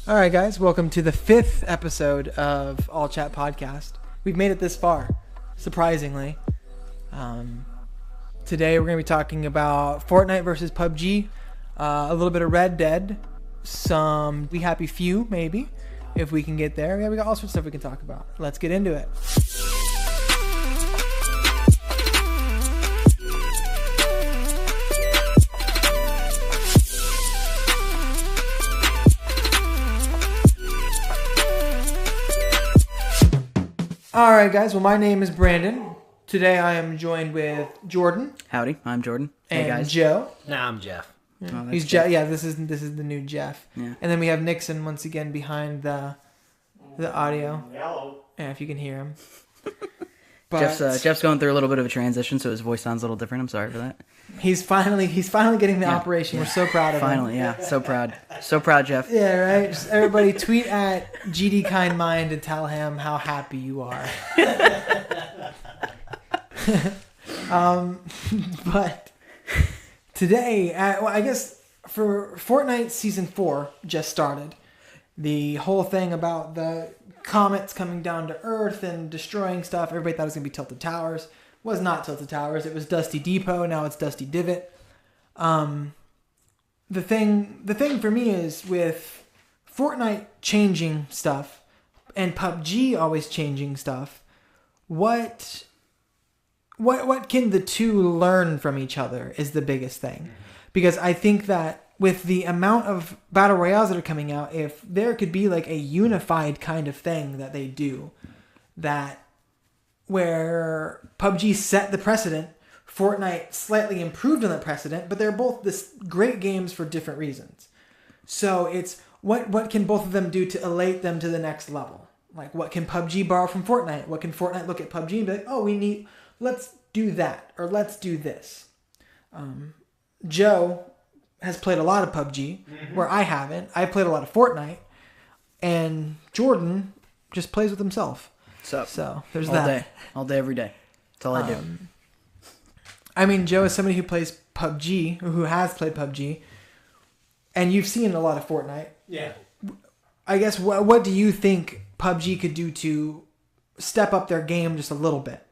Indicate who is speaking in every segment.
Speaker 1: All right, guys, welcome to the 5th episode of All Chat Podcast. We've made it this far, surprisingly. Today we're going to be talking about Fortnite versus PUBG, a little bit of Red Dead, some We Happy Few, maybe, if we can get there. Yeah, we got all sorts of stuff we can talk about. Let's get into it. All right, guys. Well, my name is Brandon. Today I am joined with Jordan.
Speaker 2: Howdy, I'm Jordan.
Speaker 1: And
Speaker 2: hey, guys.
Speaker 1: Joe.
Speaker 3: Nah, I'm Jeff.
Speaker 1: Yeah.
Speaker 2: Oh,
Speaker 1: He's
Speaker 2: Jeff.
Speaker 1: Yeah, this is the new Jeff.
Speaker 2: Yeah.
Speaker 1: And then we have Nixon once again behind the audio.
Speaker 3: Hello.
Speaker 1: Yeah, if you can hear him. But
Speaker 2: Jeff's going through a little bit of a transition, so his voice sounds a little different. I'm sorry for that.
Speaker 1: he's finally getting the operation.
Speaker 2: Yeah.
Speaker 1: We're so proud of him.
Speaker 2: Finally, yeah. So proud, Jeff.
Speaker 1: Yeah, right. Just everybody tweet at GD Kindmind and tell him how happy you are. But today, I guess for Fortnite Season 4 just started. The whole thing about the comets coming down to Earth and destroying stuff, everybody thought it was going to be Tilted Towers. It was not Tilted Towers. It was Dusty Depot. Now it's Dusty Divot. The thing for me is with Fortnite changing stuff and PUBG always changing stuff, what can the two learn from each other is the biggest thing. Because I think that with the amount of battle royales that are coming out, if there could be like a unified kind of thing that they do, that where PUBG set the precedent, Fortnite slightly improved on that precedent, but they're both this great games for different reasons. So it's what can both of them do to elate them to the next level? Like, what can PUBG borrow from Fortnite? What can Fortnite look at PUBG and be like, oh, let's do that, or let's do this. Joe has played a lot of PUBG, where I haven't. I played a lot of Fortnite, and Jordan just plays with himself. So there's
Speaker 2: All day, every day. That's all I do.
Speaker 1: I mean, Joe is somebody who plays PUBG, who has played PUBG, and you've seen a lot of Fortnite.
Speaker 3: Yeah.
Speaker 1: I guess, what do you think PUBG could do to step up their game just a little bit?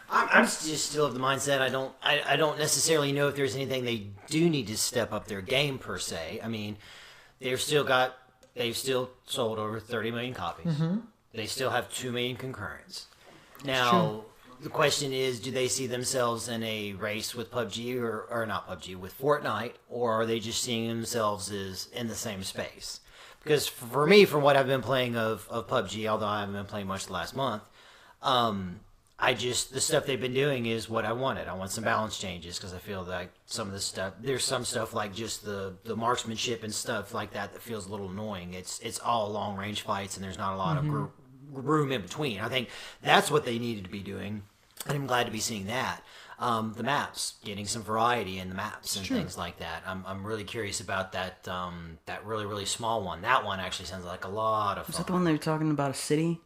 Speaker 3: I'm just still of the mindset I don't necessarily know if there's anything they do need to step up their game per se. I mean, they've still sold over 30 million copies. Mm-hmm. They still have 2 million concurrents. Now, the question is, do they see themselves in a race with PUBG or not PUBG, with Fortnite, or are they just seeing themselves as in the same space? Because for me, from what I've been playing of PUBG, although I haven't been playing much the last month, the stuff they've been doing is what I wanted. I want some balance changes because I feel like some of the stuff, there's some stuff like just the marksmanship and stuff like that feels a little annoying. It's all long range fights and there's not a lot of room in between. I think that's what they needed to be doing, and I'm glad to be seeing that. The maps, getting some variety in the maps and things like that. I'm really curious about that that really, really small one. That one actually sounds like a lot of fun.
Speaker 2: Is that the one they were talking about, a city?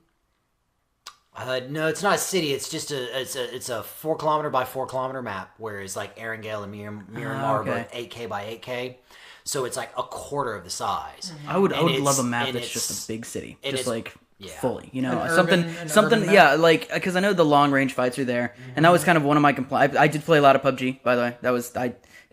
Speaker 3: No, it's not a city. It's just it's a 4 kilometer by 4 kilometer map, whereas like Erangel and Miramar are both 8K by 8K, so it's like a quarter of the size.
Speaker 2: I would love a map that's just a big city, just like fully,
Speaker 1: An
Speaker 2: something,
Speaker 1: urban
Speaker 2: like, because I know the long range fights are there, and that was kind of one of my complaints. I did play a lot of PUBG, by the way. That was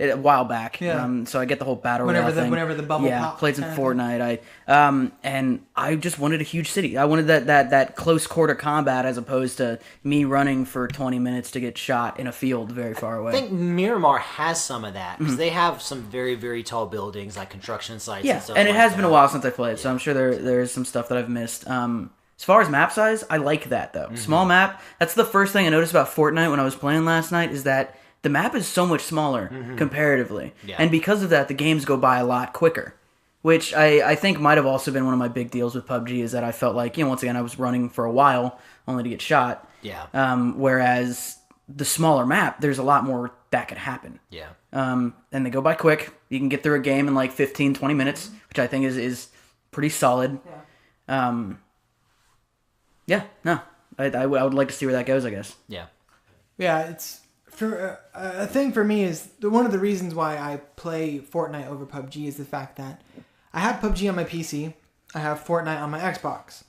Speaker 2: a while back.
Speaker 1: Yeah.
Speaker 2: So I get the whole battle royale thing.
Speaker 1: Whenever the bubble popped.
Speaker 2: Played some Fortnite. And I just wanted a huge city. I wanted that close quarter combat as opposed to me running for 20 minutes to get shot in a field very far away.
Speaker 3: I think Miramar has some of that because they have some very, very tall buildings like construction sites.
Speaker 2: Yeah,
Speaker 3: and stuff
Speaker 2: and it
Speaker 3: like
Speaker 2: has
Speaker 3: that.
Speaker 2: been a while since I played, so I'm sure there's some stuff that I've missed. As far as map size, I like that though. Small map. That's the first thing I noticed about Fortnite when I was playing last night, is that the map is so much smaller comparatively. Yeah. And because of that, the games go by a lot quicker. Which I think might have also been one of my big deals with PUBG, is that I felt like, once again, I was running for a while only to get shot.
Speaker 3: Yeah.
Speaker 2: Whereas the smaller map, there's a lot more that could happen.
Speaker 3: Yeah.
Speaker 2: And they go by quick. You can get through a game in like 15, 20 minutes, which I think is pretty solid. Yeah. I would like to see where that goes, I guess.
Speaker 3: Yeah.
Speaker 1: Yeah, it's For a thing for me is one of the reasons why I play Fortnite over PUBG is the fact that I have PUBG on my PC, I have Fortnite on my Xbox.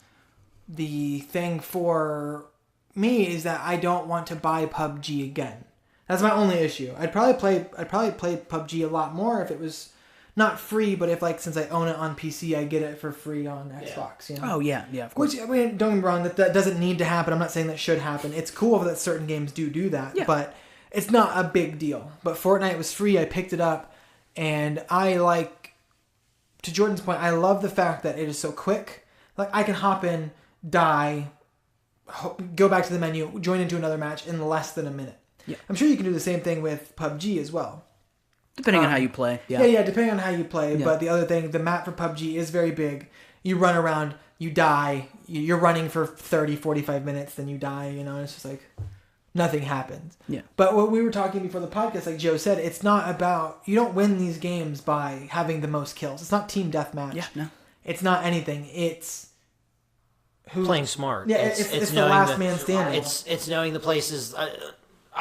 Speaker 1: The thing for me is that I don't want to buy PUBG again. That's my only issue. I'd probably play PUBG a lot more if it was not free, but if since I own it on PC, I get it for free on Xbox. You know?
Speaker 2: Oh yeah, of course.
Speaker 1: Which, I mean, don't get me wrong, that doesn't need to happen. I'm not saying that should happen. It's cool that certain games do that, but it's not a big deal. But Fortnite was free. I picked it up, and to Jordan's point, I love the fact that it is so quick. Like, I can hop in, die, go back to the menu, join into another match in less than a minute. Yeah. I'm sure you can do the same thing with PUBG as well.
Speaker 2: Depending on how you play.
Speaker 1: Yeah, depending on how you play. Yeah. But the other thing, the map for PUBG is very big. You run around, you die, you're running for 30, 45 minutes, then you die, and it's just like nothing happens. Yeah. But what we were talking before the podcast, like Joe said, it's not about, you don't win these games by having the most kills. It's not team deathmatch. Yeah, no. It's not anything. It's
Speaker 3: playing smart.
Speaker 1: Yeah, it's the last man standing.
Speaker 3: It's knowing the places.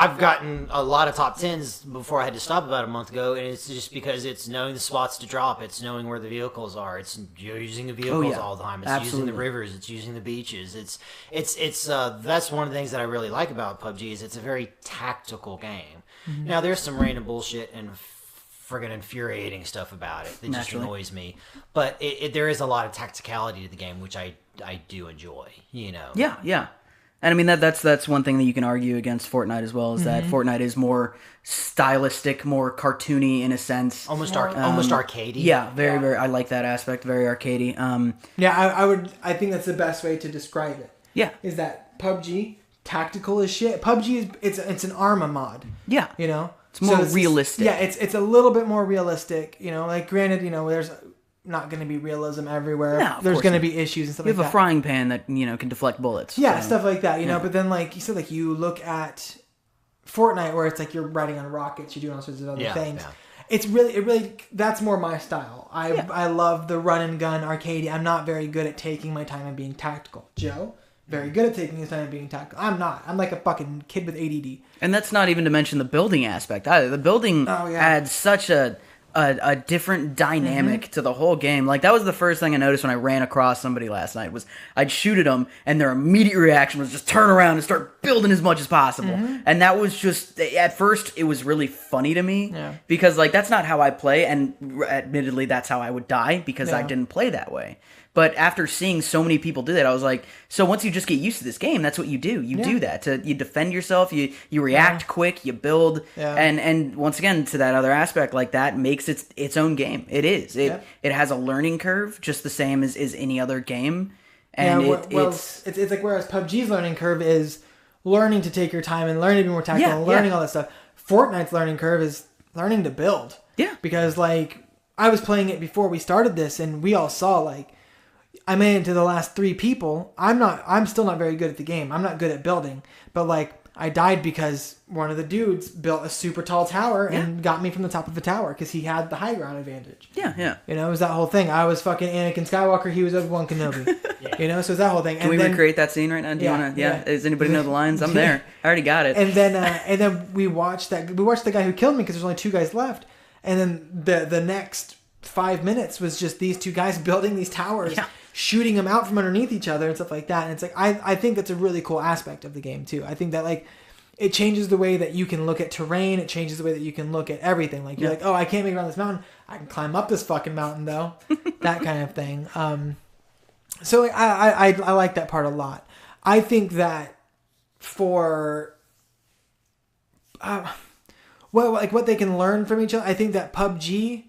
Speaker 3: I've gotten a lot of top 10s before I had to stop about a month ago, and it's just because it's knowing the spots to drop. It's knowing where the vehicles are. It's using the vehicles all the time. It's using the rivers. It's using the beaches. It's that's one of the things that I really like about PUBG is it's a very tactical game. Mm-hmm. Now there's some random bullshit and friggin' infuriating stuff about it that just annoys me, but there is a lot of tacticality to the game, which I do enjoy.
Speaker 2: Yeah. And I mean that's one thing that you can argue against Fortnite as well is that Fortnite is more stylistic, more cartoony in a sense,
Speaker 3: almost arcadey.
Speaker 2: Yeah, very. I like that aspect, very arcadey.
Speaker 1: I think that's the best way to describe it. Yeah, is that PUBG tactical as shit. PUBG it's an Arma mod. Yeah,
Speaker 2: it's more realistic.
Speaker 1: It's a little bit more realistic. Granted, there's not going to be realism everywhere. No, there's going to be issues and stuff like that.
Speaker 2: You have a frying pan that, can deflect bullets.
Speaker 1: Yeah, stuff like that, But then, like you said, you look at Fortnite where it's like you're riding on rockets, you're doing all sorts of other things. Yeah. It's really, that's more my style. I love the run and gun arcade. I'm not very good at taking my time and being tactical. Joe, very good at taking his time and being tactical. I'm not. I'm like a fucking kid with ADD.
Speaker 2: And that's not even to mention the building aspect either. The building adds such a different dynamic to the whole game. Like, that was the first thing I noticed when I ran across somebody last night, was I'd shoot at them, and their immediate reaction was just turn around and start building as much as possible. And that was just, at first, it was really funny to me, because, that's not how I play, and admittedly, that's how I would die, because I didn't play that way. But after seeing so many people do that, I was like, so once you just get used to this game, that's what you do. You do that. You defend yourself, you react quick, you build, and once again, to that other aspect, that makes its own game. It is. It has a learning curve, just the same as any other game. And
Speaker 1: it's like, whereas PUBG's learning curve is learning to take your time and learning to be more tactical and learning all that stuff. Fortnite's learning curve is learning to build. Yeah. Because, I was playing it before we started this, and we all saw, I made it to the last 3 people. I'm still not very good at the game. I'm not good at building. But I died because one of the dudes built a super tall tower and got me from the top of the tower because he had the high ground advantage. Yeah. It was that whole thing. I was fucking Anakin Skywalker. He was Obi-Wan Kenobi. So it's that whole thing.
Speaker 2: Can we recreate that scene right now? Do you want to? Yeah. Does anybody know the lines? I'm there. I already got it.
Speaker 1: And then we watched the guy who killed me because there's only 2 guys left. And then the next 5 minutes was just these 2 guys building these towers. Yeah. Shooting them out from underneath each other and stuff like that. And it's I think that's a really cool aspect of the game too. I think that it changes the way that you can look at terrain. It changes the way that you can look at everything. You're oh, I can't make it around this mountain. I can climb up this fucking mountain though. That kind of thing. So I like that part a lot. I think that for what they can learn from each other. I think that PUBG,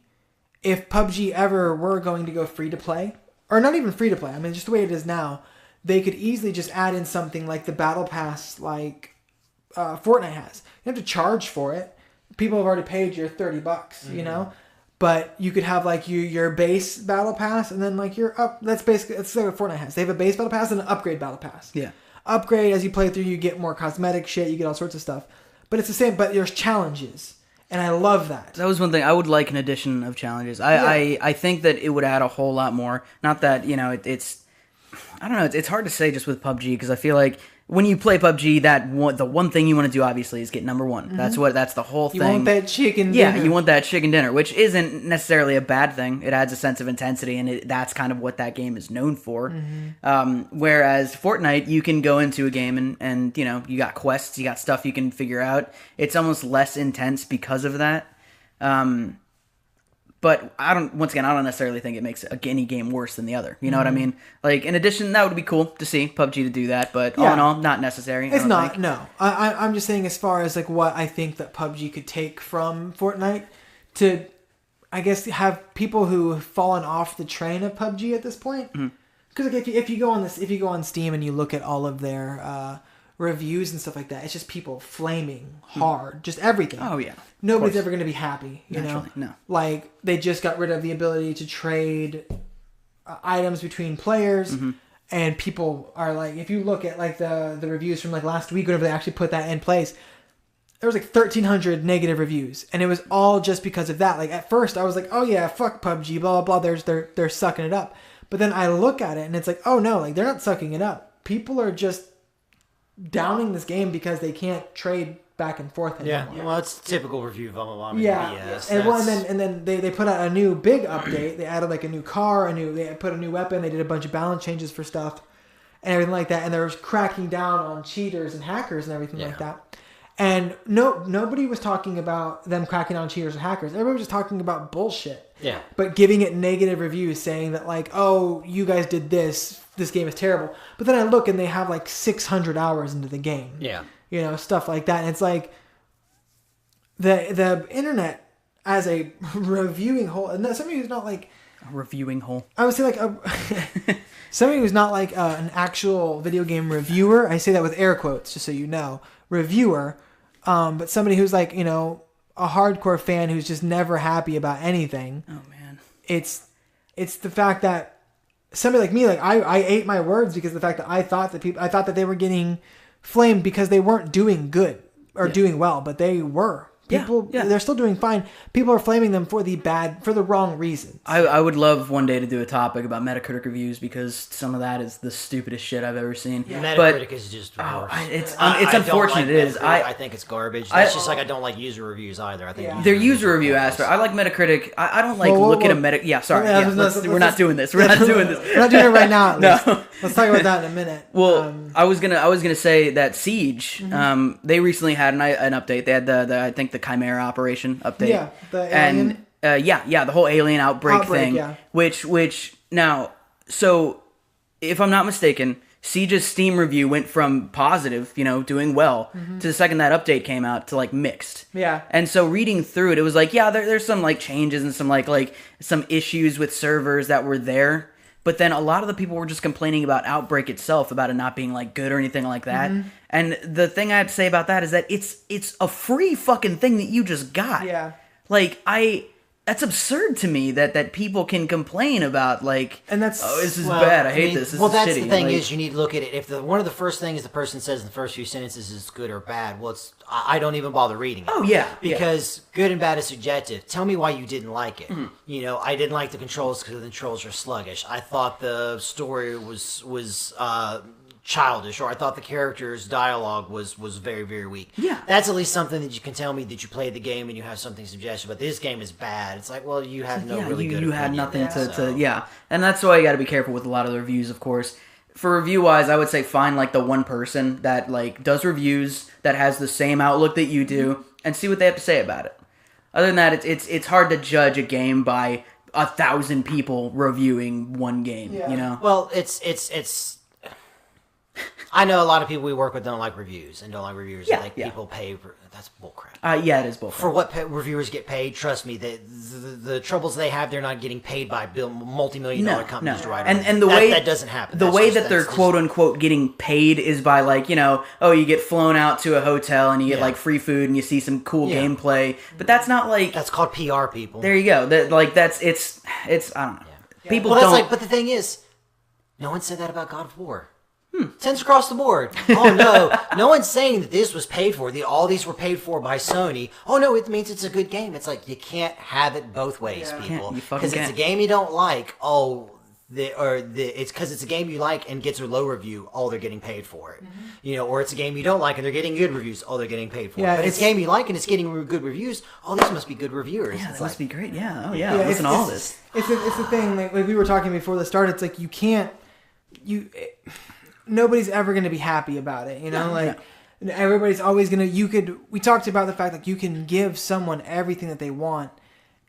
Speaker 1: if PUBG ever were going to go free to play, or not even free to play, I mean, just the way it is now, they could easily just add in something like the Battle Pass Fortnite has. You have to charge for it. People have already paid your $30, But you could have your base Battle Pass and then your up. That's like what Fortnite has. They have a base Battle Pass and an upgrade Battle Pass. Yeah. Upgrade, as you play through, you get more cosmetic shit, you get all sorts of stuff. But it's the same, but there's challenges. And I love that.
Speaker 2: That was one thing. I would like an addition of challenges. I think that it would add a whole lot more. Not that, it's... I don't know. It's hard to say just with PUBG because I feel like when you play PUBG, the one thing you want to do obviously is get number one. Mm-hmm. That's the whole thing.
Speaker 1: You want that chicken dinner.
Speaker 2: Yeah, you want that chicken dinner, which isn't necessarily a bad thing. It adds a sense of intensity, and that's kind of what that game is known for. Mm-hmm. Whereas Fortnite, you can go into a game and you got quests, you got stuff you can figure out. It's almost less intense because of that. But I don't necessarily think it makes any game worse than the other. You know what I mean? Like, in addition, that would be cool to see PUBG to do that, but all in all, not necessary.
Speaker 1: It's not, no. I'm just saying as far as, like, what I think that PUBG could take from Fortnite to, I guess, have people who have fallen off the train of PUBG at this point. Because, like, if you go on Steam and you look at all of their reviews and stuff like that, it's just people flaming hard, just everything.
Speaker 2: Oh yeah,
Speaker 1: nobody's ever going to be happy.
Speaker 2: Naturally, no.
Speaker 1: Like, they just got rid of the ability to trade items between players, and people are like, if you look at like the reviews from like last week, whenever they actually put that in place, there was like 1,300 negative reviews, and it was all just because of that. Like, at first I was like, oh yeah, fuck PUBG, blah blah blah. They're sucking it up, but then I look at it and it's like, oh no, like, they're not sucking it up. People are just downing this game because they can't trade back and forth anymore.
Speaker 3: Yeah, well, it's typical review of BS.
Speaker 1: Yeah, and then they put out a new big update. They added like a new car, they put a new weapon. They did a bunch of balance changes for stuff and everything like that. And they were cracking down on cheaters and hackers and everything like that. And nobody was talking about them cracking down on cheaters and hackers. Everybody was just talking about bullshit.
Speaker 3: Yeah.
Speaker 1: But giving it negative reviews, saying that like, oh, you guys did this game is terrible. But then I look and they have like 600 hours into the game.
Speaker 3: Yeah.
Speaker 1: Stuff like that. And it's like the internet as a reviewing hole, and somebody who's not like
Speaker 2: a reviewing hole.
Speaker 1: I would say like somebody who's not like an actual video game reviewer. I say that with air quotes, just so you know, reviewer. But somebody who's like, a hardcore fan who's just never happy about anything.
Speaker 2: Oh man.
Speaker 1: It's the fact that somebody like me, like I ate my words because of the fact that I thought that they were getting flamed because they weren't doing good or doing well, but they were. They're still doing fine. People are flaming them for the wrong reasons.
Speaker 2: I would love one day to do a topic about Metacritic reviews because some of that is the stupidest shit I've ever seen.
Speaker 3: Yeah. Metacritic is just worse.
Speaker 2: It's unfortunate.
Speaker 3: Like
Speaker 2: it is.
Speaker 3: I think it's garbage. That's just like I don't like user reviews either. I think
Speaker 2: their user review aspect. I like Metacritic. I don't like look at a Metacritic. Yeah, sorry. We're not doing this. We're not doing this.
Speaker 1: We're not doing it right now.
Speaker 2: No.
Speaker 1: Let's talk about that in a minute.
Speaker 2: Well, I was gonna say that Siege. They recently had an update. They had I think the Chimera operation update.
Speaker 1: Yeah, the alien.
Speaker 2: And the whole alien outbreak thing.
Speaker 1: Yeah.
Speaker 2: Which now, so if I'm not mistaken, Siege's Steam review went from positive, doing well, to the second that update came out to like mixed.
Speaker 1: Yeah.
Speaker 2: And so reading through it was like, there's some like changes and some like some issues with servers that were there. But then a lot of the people were just complaining about Outbreak itself, about it not being like good or anything like that. And the thing I have to say about that is that it's a free fucking thing that you just got.
Speaker 1: Yeah.
Speaker 2: Like that's absurd to me that people can complain about like,
Speaker 1: and that's
Speaker 2: this is bad. I hate this. This is
Speaker 3: that's
Speaker 2: shitty.
Speaker 3: The thing
Speaker 2: like,
Speaker 3: is, you need to look at it. If one of the first things the person says in the first few sentences is good or bad, well, I don't even bother reading it.
Speaker 2: Oh yeah,
Speaker 3: because good and bad is subjective. Tell me why you didn't like it. I didn't like the controls because the controls are sluggish. I thought the story was childish, or I thought the character's dialogue was very, very weak.
Speaker 2: Yeah.
Speaker 3: That's at least something that you can tell me that you played the game and you have something suggestive, but this game is bad. It's like, well, you have no really good
Speaker 2: you had nothing
Speaker 3: to
Speaker 2: and that's why you got to be careful with a lot of the reviews, of course. For review-wise, I would say find like the one person that like does reviews that has the same outlook that you do and see what they have to say about it. Other than that, it's hard to judge a game by 1,000 people reviewing one game,
Speaker 3: Well, it's I know a lot of people we work with don't like reviews and don't like reviewers. People pay for that's bullcrap.
Speaker 2: It is bullcrap.
Speaker 3: For what reviewers get paid, trust me, the troubles they have, they're not getting paid by multi-million-dollar companies to write on.
Speaker 2: And the way
Speaker 3: that doesn't happen.
Speaker 2: The way that they're quote unquote getting paid is by like you get flown out to a hotel and you get like free food and you see some cool gameplay, but that's not like
Speaker 3: that's called PR, people.
Speaker 2: There you go. It's I don't know.
Speaker 3: Yeah.
Speaker 2: People don't.
Speaker 3: But the thing is, no one said that about God of War. Tens across the board. Oh no, no one's saying that this was paid for. All these were paid for by Sony. Oh no, it means it's a good game. It's like you can't have it both ways, people. Because it's a game you don't like. Oh, it's because it's a game you like and gets a low review, all they're getting paid for it. You know, or it's a game you don't like and they're getting good reviews, all they're getting paid for it. But it's a game you like and it's getting good reviews, oh, these must be good reviewers.
Speaker 2: Yeah,
Speaker 3: It's
Speaker 2: that must be great. Yeah, oh yeah,
Speaker 1: Yeah,
Speaker 2: listen to all this.
Speaker 1: It's the thing. Like we were talking before the start. It's like nobody's ever going to be happy about it. You know, everybody's always going to. We talked about the fact that you can give someone everything that they want,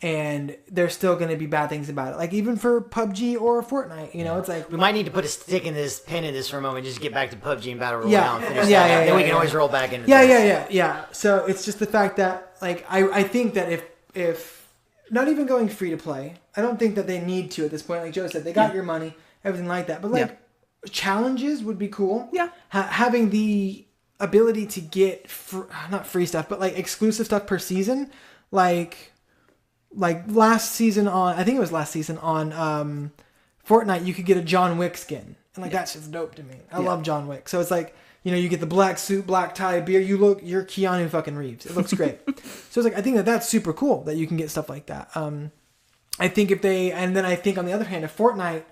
Speaker 1: and there's still going to be bad things about it. Like even for PUBG or Fortnite, you know, it's like
Speaker 3: we might need to put a pin in this for a moment, just get back to PUBG and Battle Royale. And finish that up. Then we can always roll back into this.
Speaker 1: Yeah. So it's just the fact that like I think that if not even going free to play, I don't think that they need to at this point. Like Joe said, they got your money, everything like that. But like challenges would be cool. Yeah, having the ability to get not free stuff, but like exclusive stuff per season, like last season on Fortnite, you could get a John Wick skin, and like that's just dope to me. I love John Wick, so it's like, you know, you get the black suit, black tie, beard. You're Keanu fucking Reeves. It looks great. So it's like I think that's super cool that you can get stuff like that. I think I think on the other hand, if Fortnite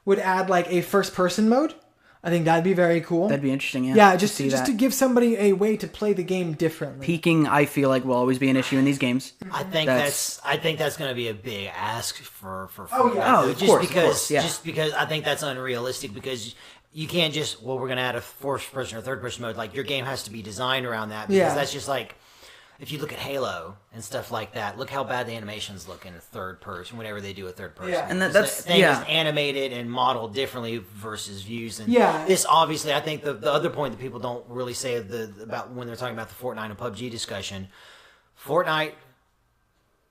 Speaker 1: would add like a first person mode, I think that'd be very cool.
Speaker 2: That'd be interesting, yeah.
Speaker 1: Yeah, just to give somebody a way to play the game differently.
Speaker 2: Peeking, I feel like, will always be an issue in these games.
Speaker 3: I think that's going to be a big ask for
Speaker 1: Oh yeah,
Speaker 2: of course,
Speaker 3: just because I think that's unrealistic, because you can't just we're going to add a first person or third person mode. Like your game has to be designed around that, because that's just like, if you look at Halo and stuff like that, look how bad the animations look in a third person whenever they do a third person.
Speaker 1: Yeah.
Speaker 2: And that's
Speaker 3: thing is animated and modeled differently versus views. And this obviously, I think the other point that people don't really say about when they're talking about the Fortnite and PUBG discussion, Fortnite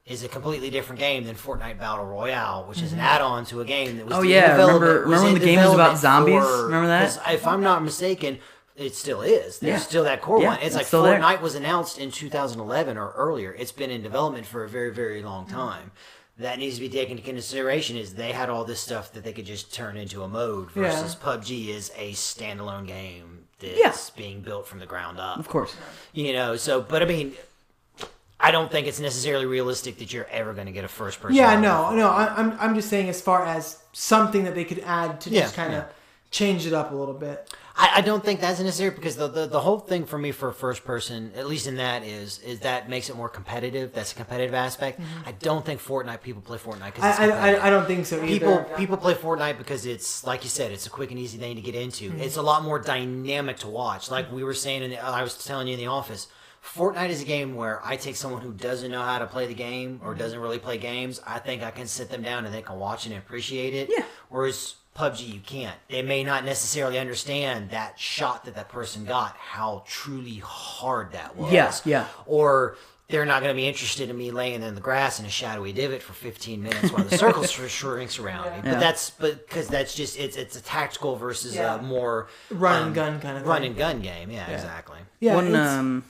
Speaker 3: is a completely different game than Fortnite Battle Royale, which is an add-on to a game that was
Speaker 2: remember when the game was about zombies? Remember that?
Speaker 3: If I'm not mistaken, it still is. There's still that core one. It's like Fortnite was announced in 2011 or earlier. It's been in development for a very, very long time. That needs to be taken into consideration, is they had all this stuff that they could just turn into a mode, versus PUBG is a standalone game that's being built from the ground up.
Speaker 2: Of course.
Speaker 3: You know, so, but I mean, I don't think it's necessarily realistic that you're ever going to get a first person.
Speaker 1: Yeah, no. I'm just saying, as far as something that they could add to just kind of change it up a little bit.
Speaker 3: I don't think that's necessary, because the whole thing for me for first person, at least in that, is that makes it more competitive. That's a competitive aspect. I don't think people play Fortnite because it's
Speaker 1: I don't think so either.
Speaker 3: People play Fortnite because it's, like you said, it's a quick and easy thing to get into. It's a lot more dynamic to watch. Like we were saying, I was telling you in the office, Fortnite is a game where I take someone who doesn't know how to play the game or doesn't really play games. I think I can sit them down and they can watch and appreciate it. Yeah. Whereas PUBG, you can't. They may not necessarily understand that shot that person got, how truly hard that was.
Speaker 2: Yeah.
Speaker 3: Or they're not going to be interested in me laying in the grass in a shadowy divot for 15 minutes while the circle shrinks around me. But because that's just it's a tactical versus a more
Speaker 1: run and gun kind of
Speaker 3: run and gun game. Yeah, exactly.
Speaker 2: Yeah.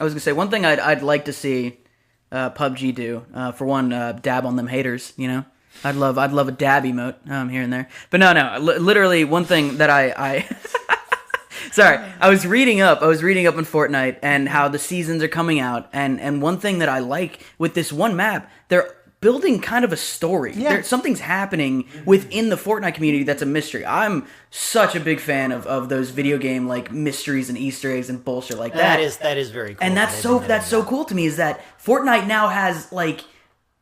Speaker 2: I was gonna say one thing I'd like to see PUBG do. For one, dab on them haters. You know. I'd love a dab emote here and there, but no. Literally, one thing that I sorry, I was reading up on Fortnite and how the seasons are coming out, and one thing that I like with this one map, they're building kind of a story. Yeah. Something's happening within the Fortnite community that's a mystery. I'm such a big fan of those video game like mysteries and Easter eggs and bullshit like that.
Speaker 3: That is very cool.
Speaker 2: And that's so cool to me, is that Fortnite now has like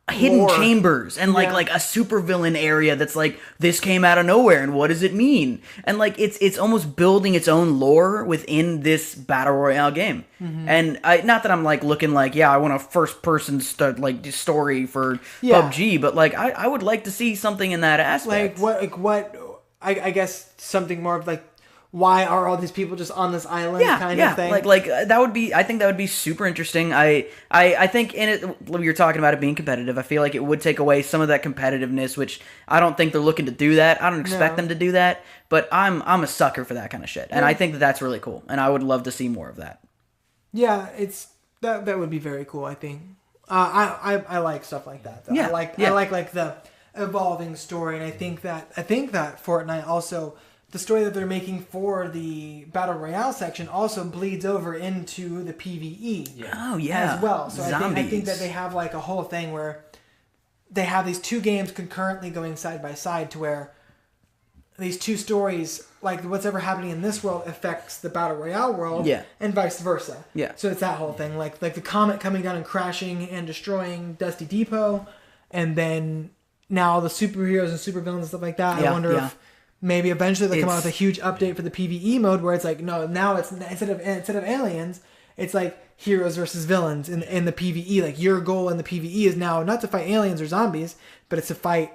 Speaker 2: hidden chambers and like a supervillain area that's like, this came out of nowhere and what does it mean, and like it's almost building its own lore within this battle royale game. And not that I'm like looking like I want a first person story for PUBG, but like I would like to see something in that aspect.
Speaker 1: I guess something more of like, why are all these people just on this island kind of thing?
Speaker 2: Like that would be, I think that would be super interesting. I think in it, when you're talking about it being competitive, I feel like it would take away some of that competitiveness, which I don't think they're looking to do that. I don't expect them to do that, but I'm a sucker for that kind of shit. And I think that's really cool. And I would love to see more of that.
Speaker 1: Yeah, that would be very cool, I think. I like stuff like that, though. I like the evolving story, and I think that Fortnite also, the story that they're making for the Battle Royale section also bleeds over into the PvE as well. So I think that they have like a whole thing where they have these two games concurrently going side by side, to where these two stories, like what's ever happening in this world affects the battle royale world, and vice versa.
Speaker 2: Yeah.
Speaker 1: So it's that whole thing, like the comet coming down and crashing and destroying Dusty Depot, and then now the superheroes and supervillains and stuff like that. I wonder if maybe eventually they come out with a huge update for the PvE mode where it's like, no, now it's instead of aliens, it's like heroes versus villains in the PvE. Like your goal in the PvE is now not to fight aliens or zombies, but it's to fight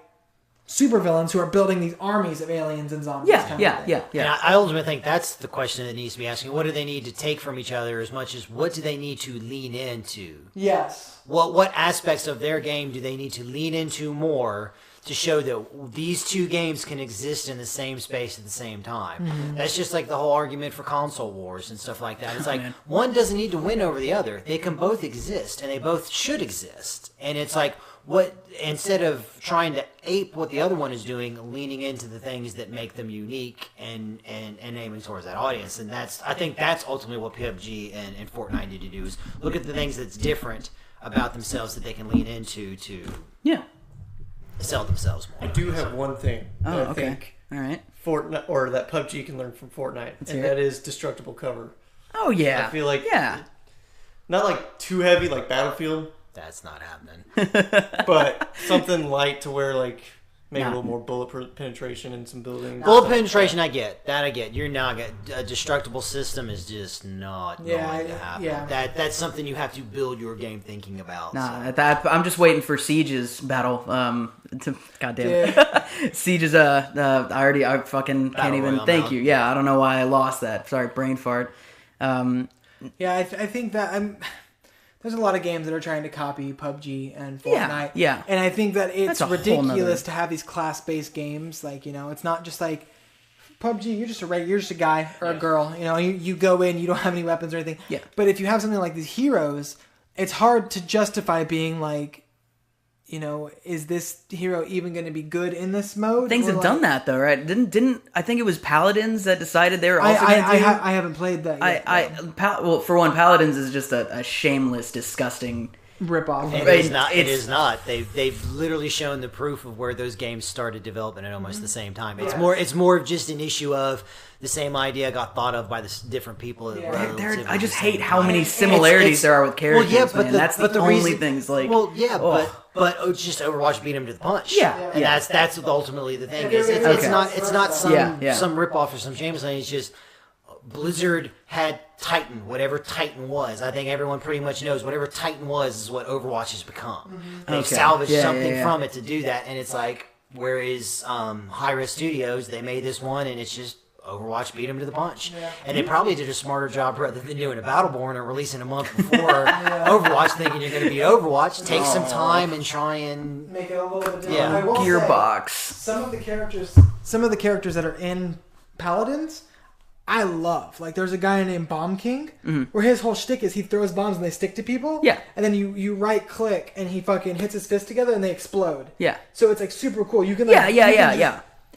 Speaker 1: supervillains who are building these armies of aliens and zombies.
Speaker 2: Yeah.
Speaker 3: And I ultimately think that's the question that needs to be asking. What do they need to take from each other as much as what do they need to lean into?
Speaker 1: Yes.
Speaker 3: What aspects of their game do they need to lean into more to show that these two games can exist in the same space at the same time?
Speaker 1: Mm-hmm.
Speaker 3: That's just like the whole argument for console wars and stuff like that. It's like one doesn't need to win over the other. They can both exist, and they both should exist. And it's like, what instead of trying to ape what the other one is doing, leaning into the things that make them unique and aiming towards that audience. And I think that's ultimately what PUBG and Fortnite need to do, is look at the things that's different about themselves that they can lean into to sell themselves more.
Speaker 4: I do have one thing that I think
Speaker 2: all right,
Speaker 4: Fortnite or that PUBG can learn from Fortnite, and that is destructible cover.
Speaker 2: Oh yeah,
Speaker 4: I feel like not like too heavy like Battlefield.
Speaker 3: That's not happening.
Speaker 4: But something light to where like maybe a little more bullet penetration in some buildings.
Speaker 3: Bullet penetration, I get. That I get. You're not a destructible system is just not going to happen.
Speaker 1: Yeah.
Speaker 3: That's something you have to build your game thinking about.
Speaker 2: I'm just waiting for Siege's battle. Goddamn it. Siege's I fucking can't even thank you. Yeah, I don't know why I lost that. Sorry, brain fart.
Speaker 1: I think that there's a lot of games that are trying to copy PUBG and Fortnite.
Speaker 2: Yeah.
Speaker 1: And I think that it's ridiculous to have these class-based games. Like, it's not just like PUBG, you're just a guy or a girl. You go in, you don't have any weapons or anything.
Speaker 2: Yeah.
Speaker 1: But if you have something like these heroes, it's hard to justify being like, is this hero even going to be good in this mode?
Speaker 2: Things have done that though, right? Didn't I think it was Paladins that decided they were also going to do?
Speaker 1: I haven't played that yet.
Speaker 2: Well, for one, Paladins is just a shameless, disgusting
Speaker 1: rip-off.
Speaker 3: It is not. They've literally shown the proof of where those games started developing at almost the same time. It's more of just an issue of the same idea got thought of by the different people.
Speaker 2: I just hate how many similarities there are with characters. That's the only things like.
Speaker 3: But just Overwatch beat him to the punch.
Speaker 2: And
Speaker 3: that's ultimately the thing. It's not some rip off or some Jameson. It's just Blizzard had Titan, whatever Titan was. I think everyone pretty much knows whatever Titan was is what Overwatch has become. They've salvaged something from it to do that, and it's like, whereas Hi-Res Studios, they made this one, and it's just Overwatch beat them to the punch. And they probably did a smarter job rather than doing a Battleborn and releasing a month before Overwatch, thinking you're going to be Overwatch. Take some time and try and
Speaker 1: make it a little bit different. I will
Speaker 2: Gearbox.
Speaker 1: Say, some of the characters that are in Paladins, I love. Like, there's a guy named Bomb King, where his whole shtick is he throws bombs and they stick to people.
Speaker 2: Yeah.
Speaker 1: And then you right click and he fucking hits his fist together and they explode.
Speaker 2: Yeah.
Speaker 1: So it's like super cool. You can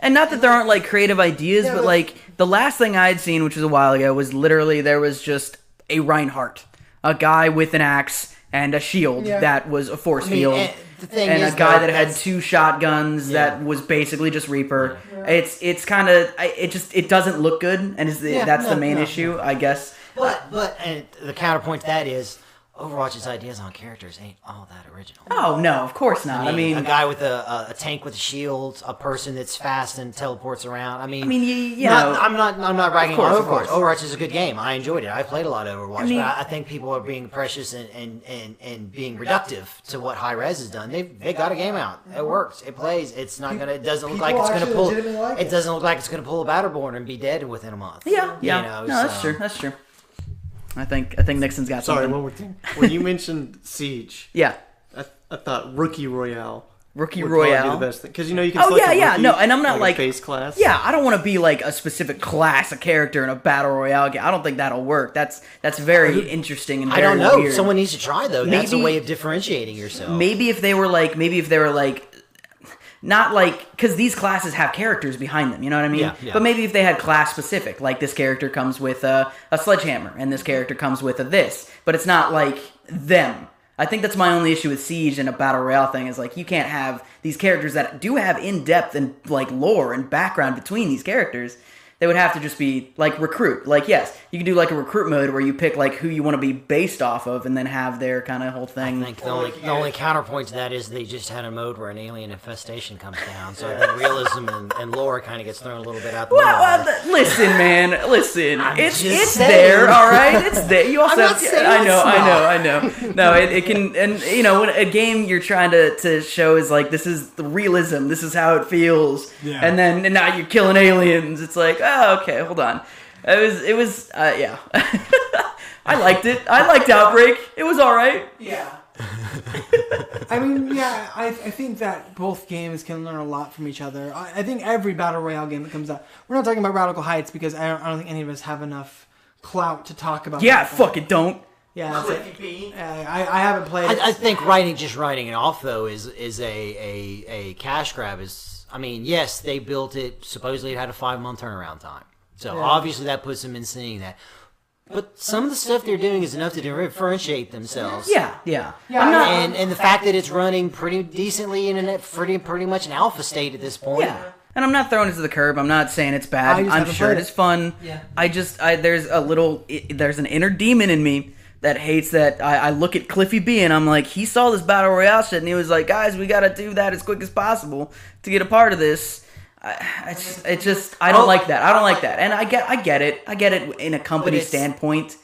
Speaker 2: And not that there aren't like creative ideas, but like the last thing I had seen, which was a while ago, was literally there was just a Reinhardt, a guy with an axe and a shield that was a force field. And a guy that had two shotguns that was basically just Reaper. It's kind of it doesn't look good, and that's the main issue, I guess.
Speaker 3: But and the counterpoint to that is Overwatch's ideas on characters ain't all that original.
Speaker 2: Oh no, of course not. I mean
Speaker 3: a guy with a tank with a shield, a person that's fast and teleports around. I'm not ragging on Overwatch. Overwatch is a good game. I enjoyed it. I played a lot of Overwatch, but I think people are being precious and being reductive to what Hi-Res has done. They got a game out. It works. It plays. It's not gonna. It doesn't look like it's gonna pull. It doesn't look like it's gonna pull a Battleborn and be dead within a month.
Speaker 2: Yeah. No, that's true. That's true. I think Nixon's got something.
Speaker 4: Sorry, one more thing. When you mentioned Siege, I thought Rookie Royale. Rookie Royale would be the best thing, because you can.
Speaker 2: Oh yeah. No, and I'm not like
Speaker 4: base class.
Speaker 2: Yeah, I don't want to be like a specific class of character in a battle royale game. I don't think that'll work. That's very interesting and very
Speaker 3: I don't know.
Speaker 2: weird.
Speaker 3: Someone needs to try though. That's a way of differentiating yourself.
Speaker 2: Maybe if they were like. Not like, because these classes have characters behind them, you know what I mean?
Speaker 3: Yeah.
Speaker 2: But maybe if they had class specific, like this character comes with a sledgehammer, and this character comes with a this, but it's not like them. I think that's my only issue with Siege and a Battle Royale thing is, like, you can't have these characters that do have in-depth and, like, lore and background between these characters. They would have to just be, like, recruit. Like, yes, you can do, like, a recruit mode where you pick, like, who you want to be based off of and then have their kind of whole thing.
Speaker 3: I think the only counterpoint to that is they just had a mode where an alien infestation comes down. So I think realism and lore kind of gets thrown a little bit out the window.
Speaker 2: Well, listen, man. Listen. It's
Speaker 3: saying.
Speaker 2: there, all right? It's there. You also
Speaker 3: I'm not saying
Speaker 2: I know. No, it can... And, you know, when a game you're trying to show is, like, this is the realism. This is how it feels. Yeah. And now you're killing aliens. It's like... Oh, okay, hold on. It was, yeah. I liked it. I liked Outbreak. It was alright.
Speaker 1: Yeah. I mean, yeah, I think that both games can learn a lot from each other. I think every Battle Royale game that comes out, we're not talking about Radical Heights because I don't think any of us have enough clout to talk about.
Speaker 2: Yeah, fuck it, don't.
Speaker 1: Yeah, that's it. I haven't played it.
Speaker 3: I think writing it off, though, is a cash grab. I mean, yes, they built it. Supposedly, it had a 5-month turnaround time. So obviously, that puts them in seeing that. But some of the stuff they're doing is enough to differentiate themselves.
Speaker 2: Yeah.
Speaker 3: And the fact that it's running pretty decently in pretty much an alpha state at this point.
Speaker 2: Yeah. And I'm not throwing it to the curb. I'm not saying it's bad. I'm sure it is fun.
Speaker 1: Yeah.
Speaker 2: There's an inner demon in me that hates that. I look at Cliffy B and I'm like, he saw this Battle Royale shit and he was like, guys, we got to do that as quick as possible to get a part of this. I don't like that. I don't like that. And I get it. I get it in a company standpoint.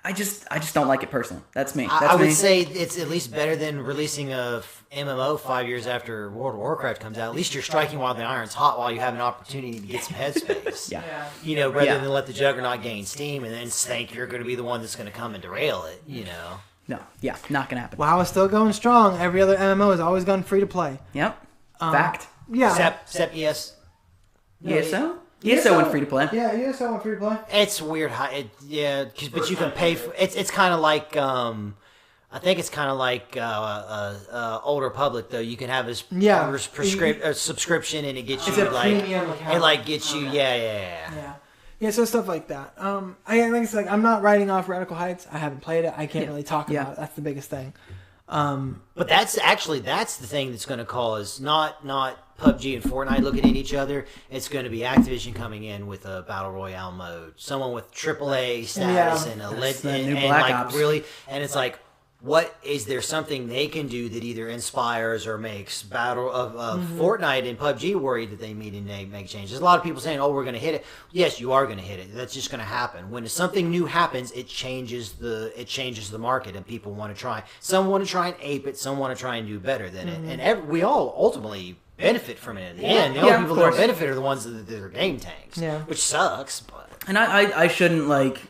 Speaker 2: I just don't like it personally. That's me.
Speaker 3: I would say it's at least better than releasing a MMO 5 years after World of Warcraft comes out. At least you're striking while the iron's hot, while you have an opportunity to get some headspace.
Speaker 2: Yeah.
Speaker 3: Rather than let the Juggernaut gain steam and then think you're going to be the one that's going to come and derail it.
Speaker 2: No. Yeah. Not gonna happen.
Speaker 1: WoW is still going strong. Every other MMO has always gone free to play.
Speaker 2: Yep. Fact.
Speaker 1: Yeah.
Speaker 3: Except yes.
Speaker 2: ESO? ESO went free to play.
Speaker 1: Yeah, ESO went free to play.
Speaker 3: It's weird. But you can pay for it's kind of like I think it's kind of like Old Republic though. You can have a subscription and it gets you
Speaker 1: Yeah, so stuff like that. I think it's like I'm not writing off Radical Heights. I haven't played it. I can't really talk about it. That's the biggest thing.
Speaker 3: But that's the thing that's going to cause not PUBG and Fortnite looking at each other. It's going to be Activision coming in with a battle royale mode, someone with AAA status and Black Ops. Really, and it's like, what is there something they can do that either inspires or makes Battle of Fortnite and PUBG worried that they need to make changes? There's a lot of people saying, "Oh, we're going to hit it." Yes, you are going to hit it. That's just going to happen. When something new happens, it changes the market, and people want to try. Some want to try and ape it. Some want to try and do better than it. And we all ultimately benefit from it in the end. The only people that don't benefit are the ones that are game tanks, which sucks. But
Speaker 2: I shouldn't like.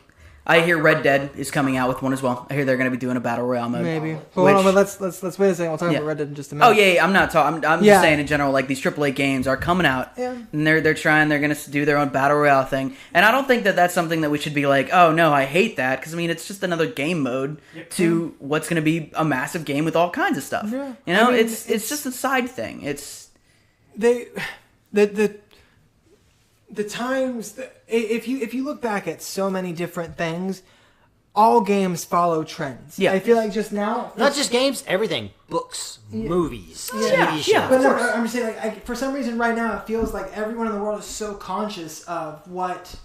Speaker 2: I hear Red Dead is coming out with one as well. I hear they're going to be doing a battle royale mode.
Speaker 1: Maybe. But let's wait a second. We'll talk about Red Dead in just a minute.
Speaker 2: Oh yeah. I'm not talking. I'm just saying in general. Like these AAA games are coming out, and they're trying. They're going to do their own battle royale thing. And I don't think that that's something that we should be like, oh no, I hate that, because I mean it's just another game mode to what's going to be a massive game with all kinds of stuff.
Speaker 1: Yeah.
Speaker 2: You know, it's just a side thing. It's
Speaker 1: the times that, if you look back at so many different things, all games follow trends. Yeah, I feel like just now,
Speaker 3: not just games, everything, books, movies,
Speaker 1: TV shows. But no, I'm just saying, like, for some reason, right now, it feels like everyone in the world is so conscious of of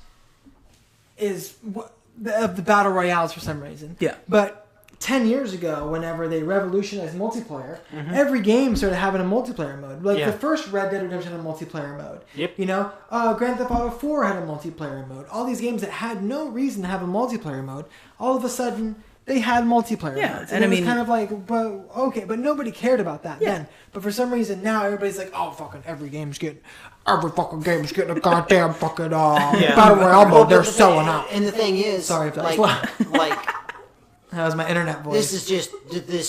Speaker 1: the battle royales for some reason.
Speaker 2: Yeah,
Speaker 1: but 10 years ago, whenever they revolutionized multiplayer, every game started having a multiplayer mode. Like the first Red Dead Redemption had a multiplayer mode.
Speaker 3: Yep.
Speaker 1: You know, Grand Theft Auto 4 had a multiplayer mode. All these games that had no reason to have a multiplayer mode, all of a sudden they had multiplayer modes. And it was kind of like, but nobody cared about that then. But for some reason now everybody's like, oh, fucking every fucking game's getting a goddamn fucking battle royale mode. They're selling out.
Speaker 3: And the thing is,
Speaker 1: sorry if that was loud. That was my internet voice.
Speaker 3: This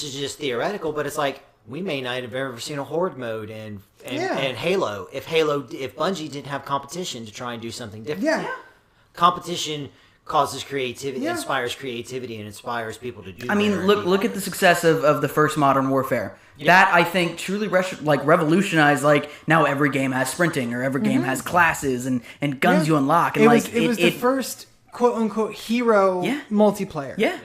Speaker 3: is just theoretical, but it's like we may not have ever seen a horde mode and Halo. If Bungie didn't have competition to try and do something different, competition causes creativity, inspires creativity, and inspires people to do.
Speaker 2: I mean, look at the success of the first Modern Warfare. That I think truly revolutionized. Like now, every game has sprinting, or every game has classes and guns you unlock. And
Speaker 1: it was the first quote unquote hero multiplayer.
Speaker 2: Yeah.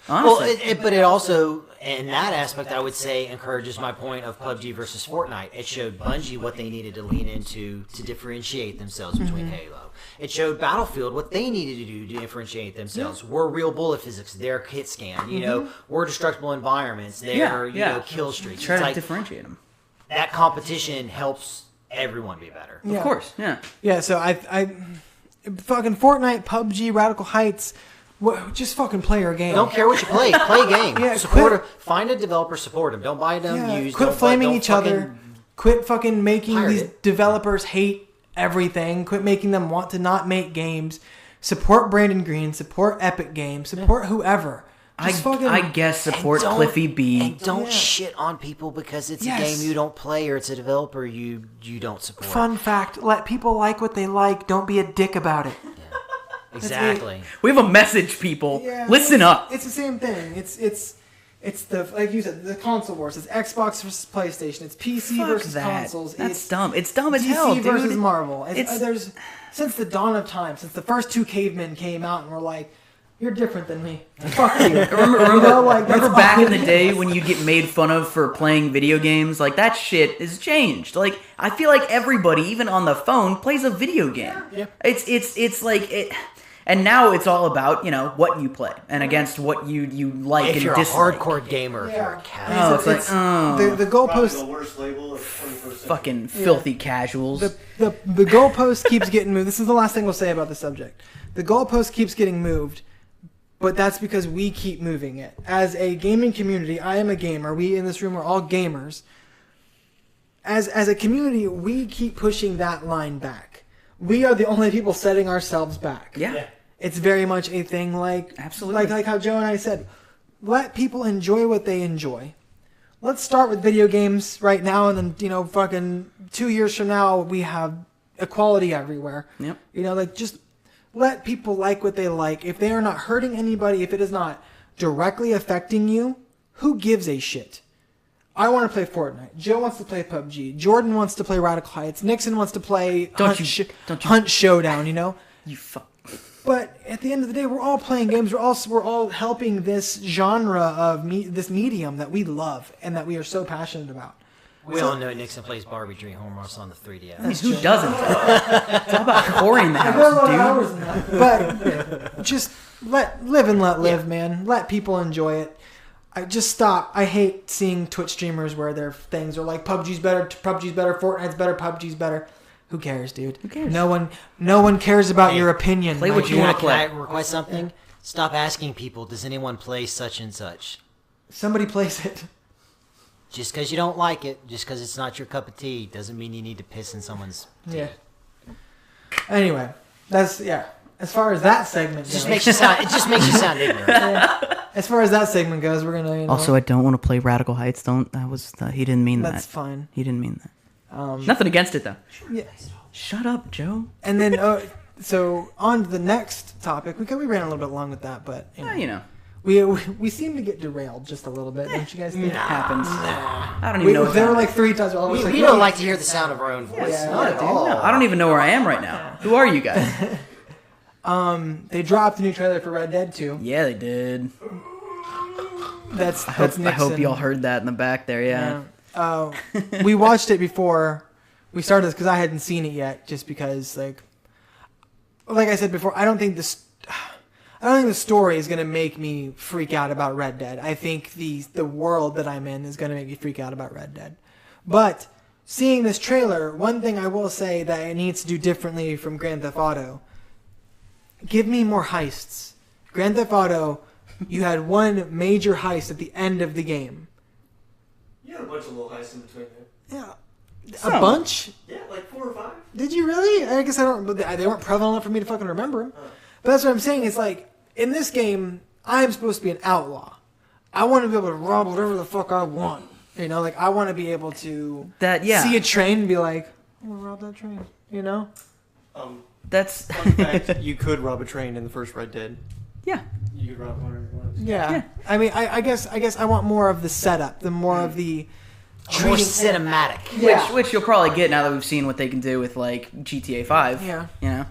Speaker 2: Honestly.
Speaker 3: Well, but it also, in that aspect, I would say, encourages my point of PUBG versus Fortnite. It showed Bungie what they needed to lean into to differentiate themselves between Halo. It showed Battlefield what they needed to do to differentiate themselves. We're real bullet physics. They're hit scan. You know, we're destructible environments. They're you know, kill streaks.
Speaker 2: Try to differentiate them.
Speaker 3: That competition helps everyone be better.
Speaker 2: Of course, yeah.
Speaker 1: Yeah, so I fucking Fortnite, PUBG, Radical Heights. Just fucking play your game.
Speaker 3: Don't care what you play. Play a game. Find a developer, support them. Don't buy them used.
Speaker 1: Quit flaming each other. Quit fucking making these developers hate everything. Quit making them want to not make games. Support Brandon Green. Support Epic Games. Support whoever.
Speaker 2: I guess support Cliffy B.
Speaker 3: And don't shit on people because it's a game you don't play or it's a developer you don't support.
Speaker 1: Fun fact: let people like what they like. Don't be a dick about it.
Speaker 3: Exactly.
Speaker 2: We have a message, people. Yeah, listen up.
Speaker 1: It's the same thing. It's the, like you said, the console wars. It's Xbox versus PlayStation. It's PC versus consoles.
Speaker 2: That's dumb. It's dumb as hell,
Speaker 1: dude. DC versus Marvel. There's since the dawn of time, since the first two cavemen came out and were like, "You're different than me. Fuck you."
Speaker 2: Remember back in the day when you'd get made fun of for playing video games? Like, that shit has changed. Like, I feel like everybody, even on the phone, plays a video game.
Speaker 1: Yeah.
Speaker 2: It's like it. And now it's all about, you know, what you play and against what you like and dislike.
Speaker 3: If you're a hardcore gamer, if you're a casual.
Speaker 1: The goalpost.
Speaker 4: The worst label of 21st
Speaker 2: fucking filthy casuals.
Speaker 1: The goalpost keeps getting moved. This is the last thing we'll say about the subject. The goalpost keeps getting moved, but that's because we keep moving it. As a gaming community, I am a gamer. We in this room are all gamers. As a community, we keep pushing that line back. We are the only people setting ourselves back.
Speaker 2: Yeah.
Speaker 1: It's very much a thing like...
Speaker 2: Absolutely.
Speaker 1: Like how Joe and I said, let people enjoy what they enjoy. Let's start with video games right now, and then, you know, fucking 2 years from now, we have equality everywhere.
Speaker 2: Yep.
Speaker 1: You know, like, just let people like what they like. If they are not hurting anybody, if it is not directly affecting you, who gives a shit? I want to play Fortnite. Joe wants to play PUBG. Jordan wants to play Radical Heights. Nixon wants to play Hunt Showdown, you know?
Speaker 2: You fuck.
Speaker 1: But at the end of the day, we're all playing games. We're all helping this genre of this medium that we love and that we are so passionate about.
Speaker 3: We all know Nixon plays Barbie Dream Home Runs on the 3DS.
Speaker 2: I mean, who doesn't? It's all about pouring the house,
Speaker 1: dude. But just live and let live, man. Let people enjoy it. I just stop. I hate seeing Twitch streamers where their things are like PUBG's better, Fortnite's better, PUBG's better. Who cares, dude?
Speaker 2: Who cares?
Speaker 1: No one cares about your opinion.
Speaker 2: Play what you want to play.
Speaker 3: Can I request something? Stop asking people, does anyone play such and such?
Speaker 1: Somebody plays it.
Speaker 3: Just because you don't like it, just because it's not your cup of tea, doesn't mean you need to piss in someone's tea.
Speaker 1: Yeah. Anyway, that's as far as that segment goes.
Speaker 3: It just makes you sound ignorant.
Speaker 1: Yeah. As far as that segment goes, we're gonna. You know,
Speaker 2: also, I don't want to play Radical Heights. He didn't mean that.
Speaker 1: That's fine.
Speaker 2: He didn't mean that. Nothing against it though.
Speaker 1: Yeah.
Speaker 2: Shut up, Joe.
Speaker 1: And then, so on to the next topic. We ran a little bit long with that, but
Speaker 2: you know.
Speaker 1: We seem to get derailed just a little bit, don't you guys think?
Speaker 2: It happens. I don't even know.
Speaker 1: There were like 3 times.
Speaker 3: We don't like to hear the sound of our own voice.
Speaker 1: Yeah,
Speaker 3: not at all.
Speaker 2: No, I don't even know where I am right now. Who are you guys?
Speaker 1: They dropped a new trailer for Red Dead 2.
Speaker 2: Yeah, they did.
Speaker 1: That's Nixon.
Speaker 2: I hope y'all heard that in the back there. Yeah.
Speaker 1: We watched it before we started this because I hadn't seen it yet. Just because, like I said before, I don't think the story is gonna make me freak out about Red Dead. I think the world that I'm in is gonna make me freak out about Red Dead. But seeing this trailer, one thing I will say that it needs to do differently from Grand Theft Auto. Give me more heists. Grand Theft Auto, you had one major heist at the end of the game.
Speaker 4: You had a bunch of little heists in between there.
Speaker 1: Yeah. A bunch?
Speaker 4: Yeah, like 4 or 5.
Speaker 1: Did you really? I guess I don't. But they weren't prevalent enough for me to fucking remember them. But that's what I'm saying. It's like, in this game, I'm supposed to be an outlaw. I want to be able to rob whatever the fuck I want. You know, like, I want to be able to see a train and be like, I'm going to rob that train. You know?
Speaker 2: That's
Speaker 4: fun fact, you could rob a train in the first Red Dead.
Speaker 2: Yeah.
Speaker 4: You could rob one or one.
Speaker 1: Yeah. I mean, I guess I want more of the setup, the more of the
Speaker 3: more cinematic.
Speaker 2: Which you'll probably get now that we've seen what they can do with like GTA 5.
Speaker 1: Yeah.
Speaker 2: You know.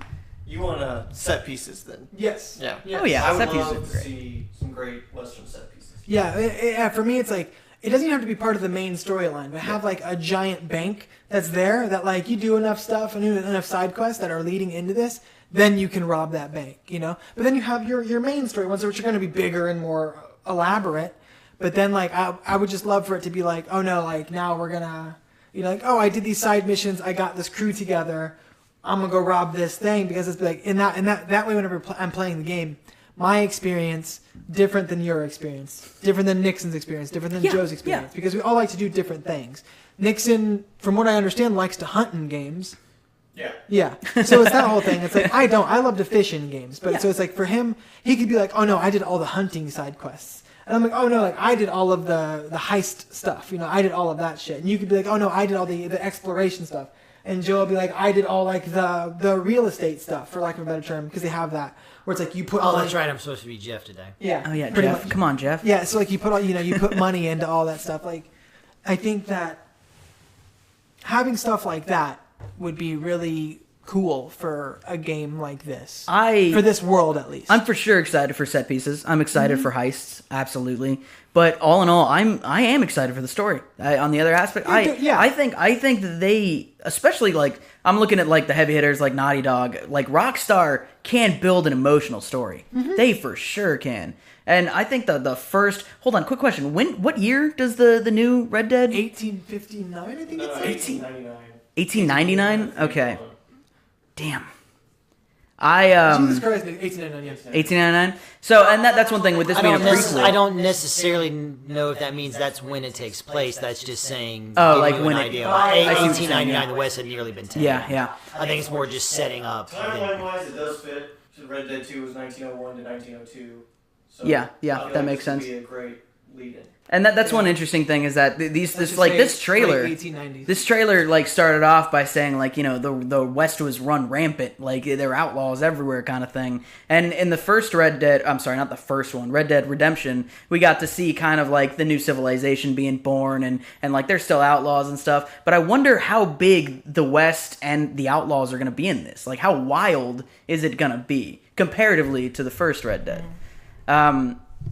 Speaker 4: You want set pieces then?
Speaker 1: Yes.
Speaker 4: Yeah.
Speaker 2: Yes. Oh yeah.
Speaker 4: I
Speaker 2: set
Speaker 4: would
Speaker 2: pieces
Speaker 4: love
Speaker 2: are
Speaker 4: to
Speaker 2: great.
Speaker 4: see some great Western set pieces.
Speaker 1: Yeah. For me, it's like it doesn't even have to be part of the main storyline, but have like a giant bank that's there that like you do enough stuff and enough side quests that are leading into this, then you can rob that bank, you know. But then you have your main story ones, which are going to be bigger and more elaborate. But then like I would just love for it to be like, oh no, like now we're gonna, you know, like, oh, I did these side missions, I got this crew together, I'm gonna go rob this thing, because it's like in that way whenever I'm playing the game, my experience different than your experience, different than Nixon's experience, different than Joe's experience, because we all like to do different things. Nixon, from what I understand, likes to hunt in games. Yeah. So it's that whole thing. It's like I love to fish in games, but so it's like for him, he could be like, oh no, I did all the hunting side quests. And I'm like, oh no, like I did all of the heist stuff, you know, I did all of that shit. And you could be like, oh no, I did all the exploration stuff. And Joe will be like, I did all like the real estate stuff, for lack of a better term, because they have that where it's like you put.
Speaker 3: Oh, that's right. I'm supposed to be Jeff today.
Speaker 1: Yeah.
Speaker 2: Oh yeah, Jeff. Come on, Jeff.
Speaker 1: Yeah. So like you put all, you know, you put money into all that stuff. Like, I think that having stuff like that would be really cool for a game like this. For this world, at least.
Speaker 2: I'm for sure excited for set pieces. I'm excited for heists, absolutely. But all in all, I am excited for the story. On the other aspect, I think that they, especially like I'm looking at like the heavy hitters like Naughty Dog, like Rockstar can build an emotional story. They for sure can. And I think the first, hold on, quick question. What year does the new Red Dead?
Speaker 1: 1859, I think it's
Speaker 4: 1899.
Speaker 2: 1899? Okay. Damn.
Speaker 1: Jesus Christ, 1899.
Speaker 2: 1899. So, and that's one thing with this being a prequel.
Speaker 3: I don't necessarily know if that means that's when it takes place. That's just saying.
Speaker 2: Oh, like when
Speaker 3: it. 1899, the West had nearly been taken.
Speaker 2: Yeah.
Speaker 3: I think it's more just setting up.
Speaker 4: Timeline-wise, it does fit. Red Dead 2 was 1901 to 1902. So
Speaker 2: yeah, that makes sense.
Speaker 4: Be a great lead-in.
Speaker 2: And that's one interesting thing is that this trailer like started off by saying like, you know, the West was run rampant, like there were outlaws everywhere kind of thing. And in the first Red Dead, I'm sorry, not the first one, Red Dead Redemption, we got to see kind of like the new civilization being born and like there's still outlaws and stuff. But I wonder how big the West and the outlaws are going to be in this. Like how wild is it going to be comparatively to the first Red Dead?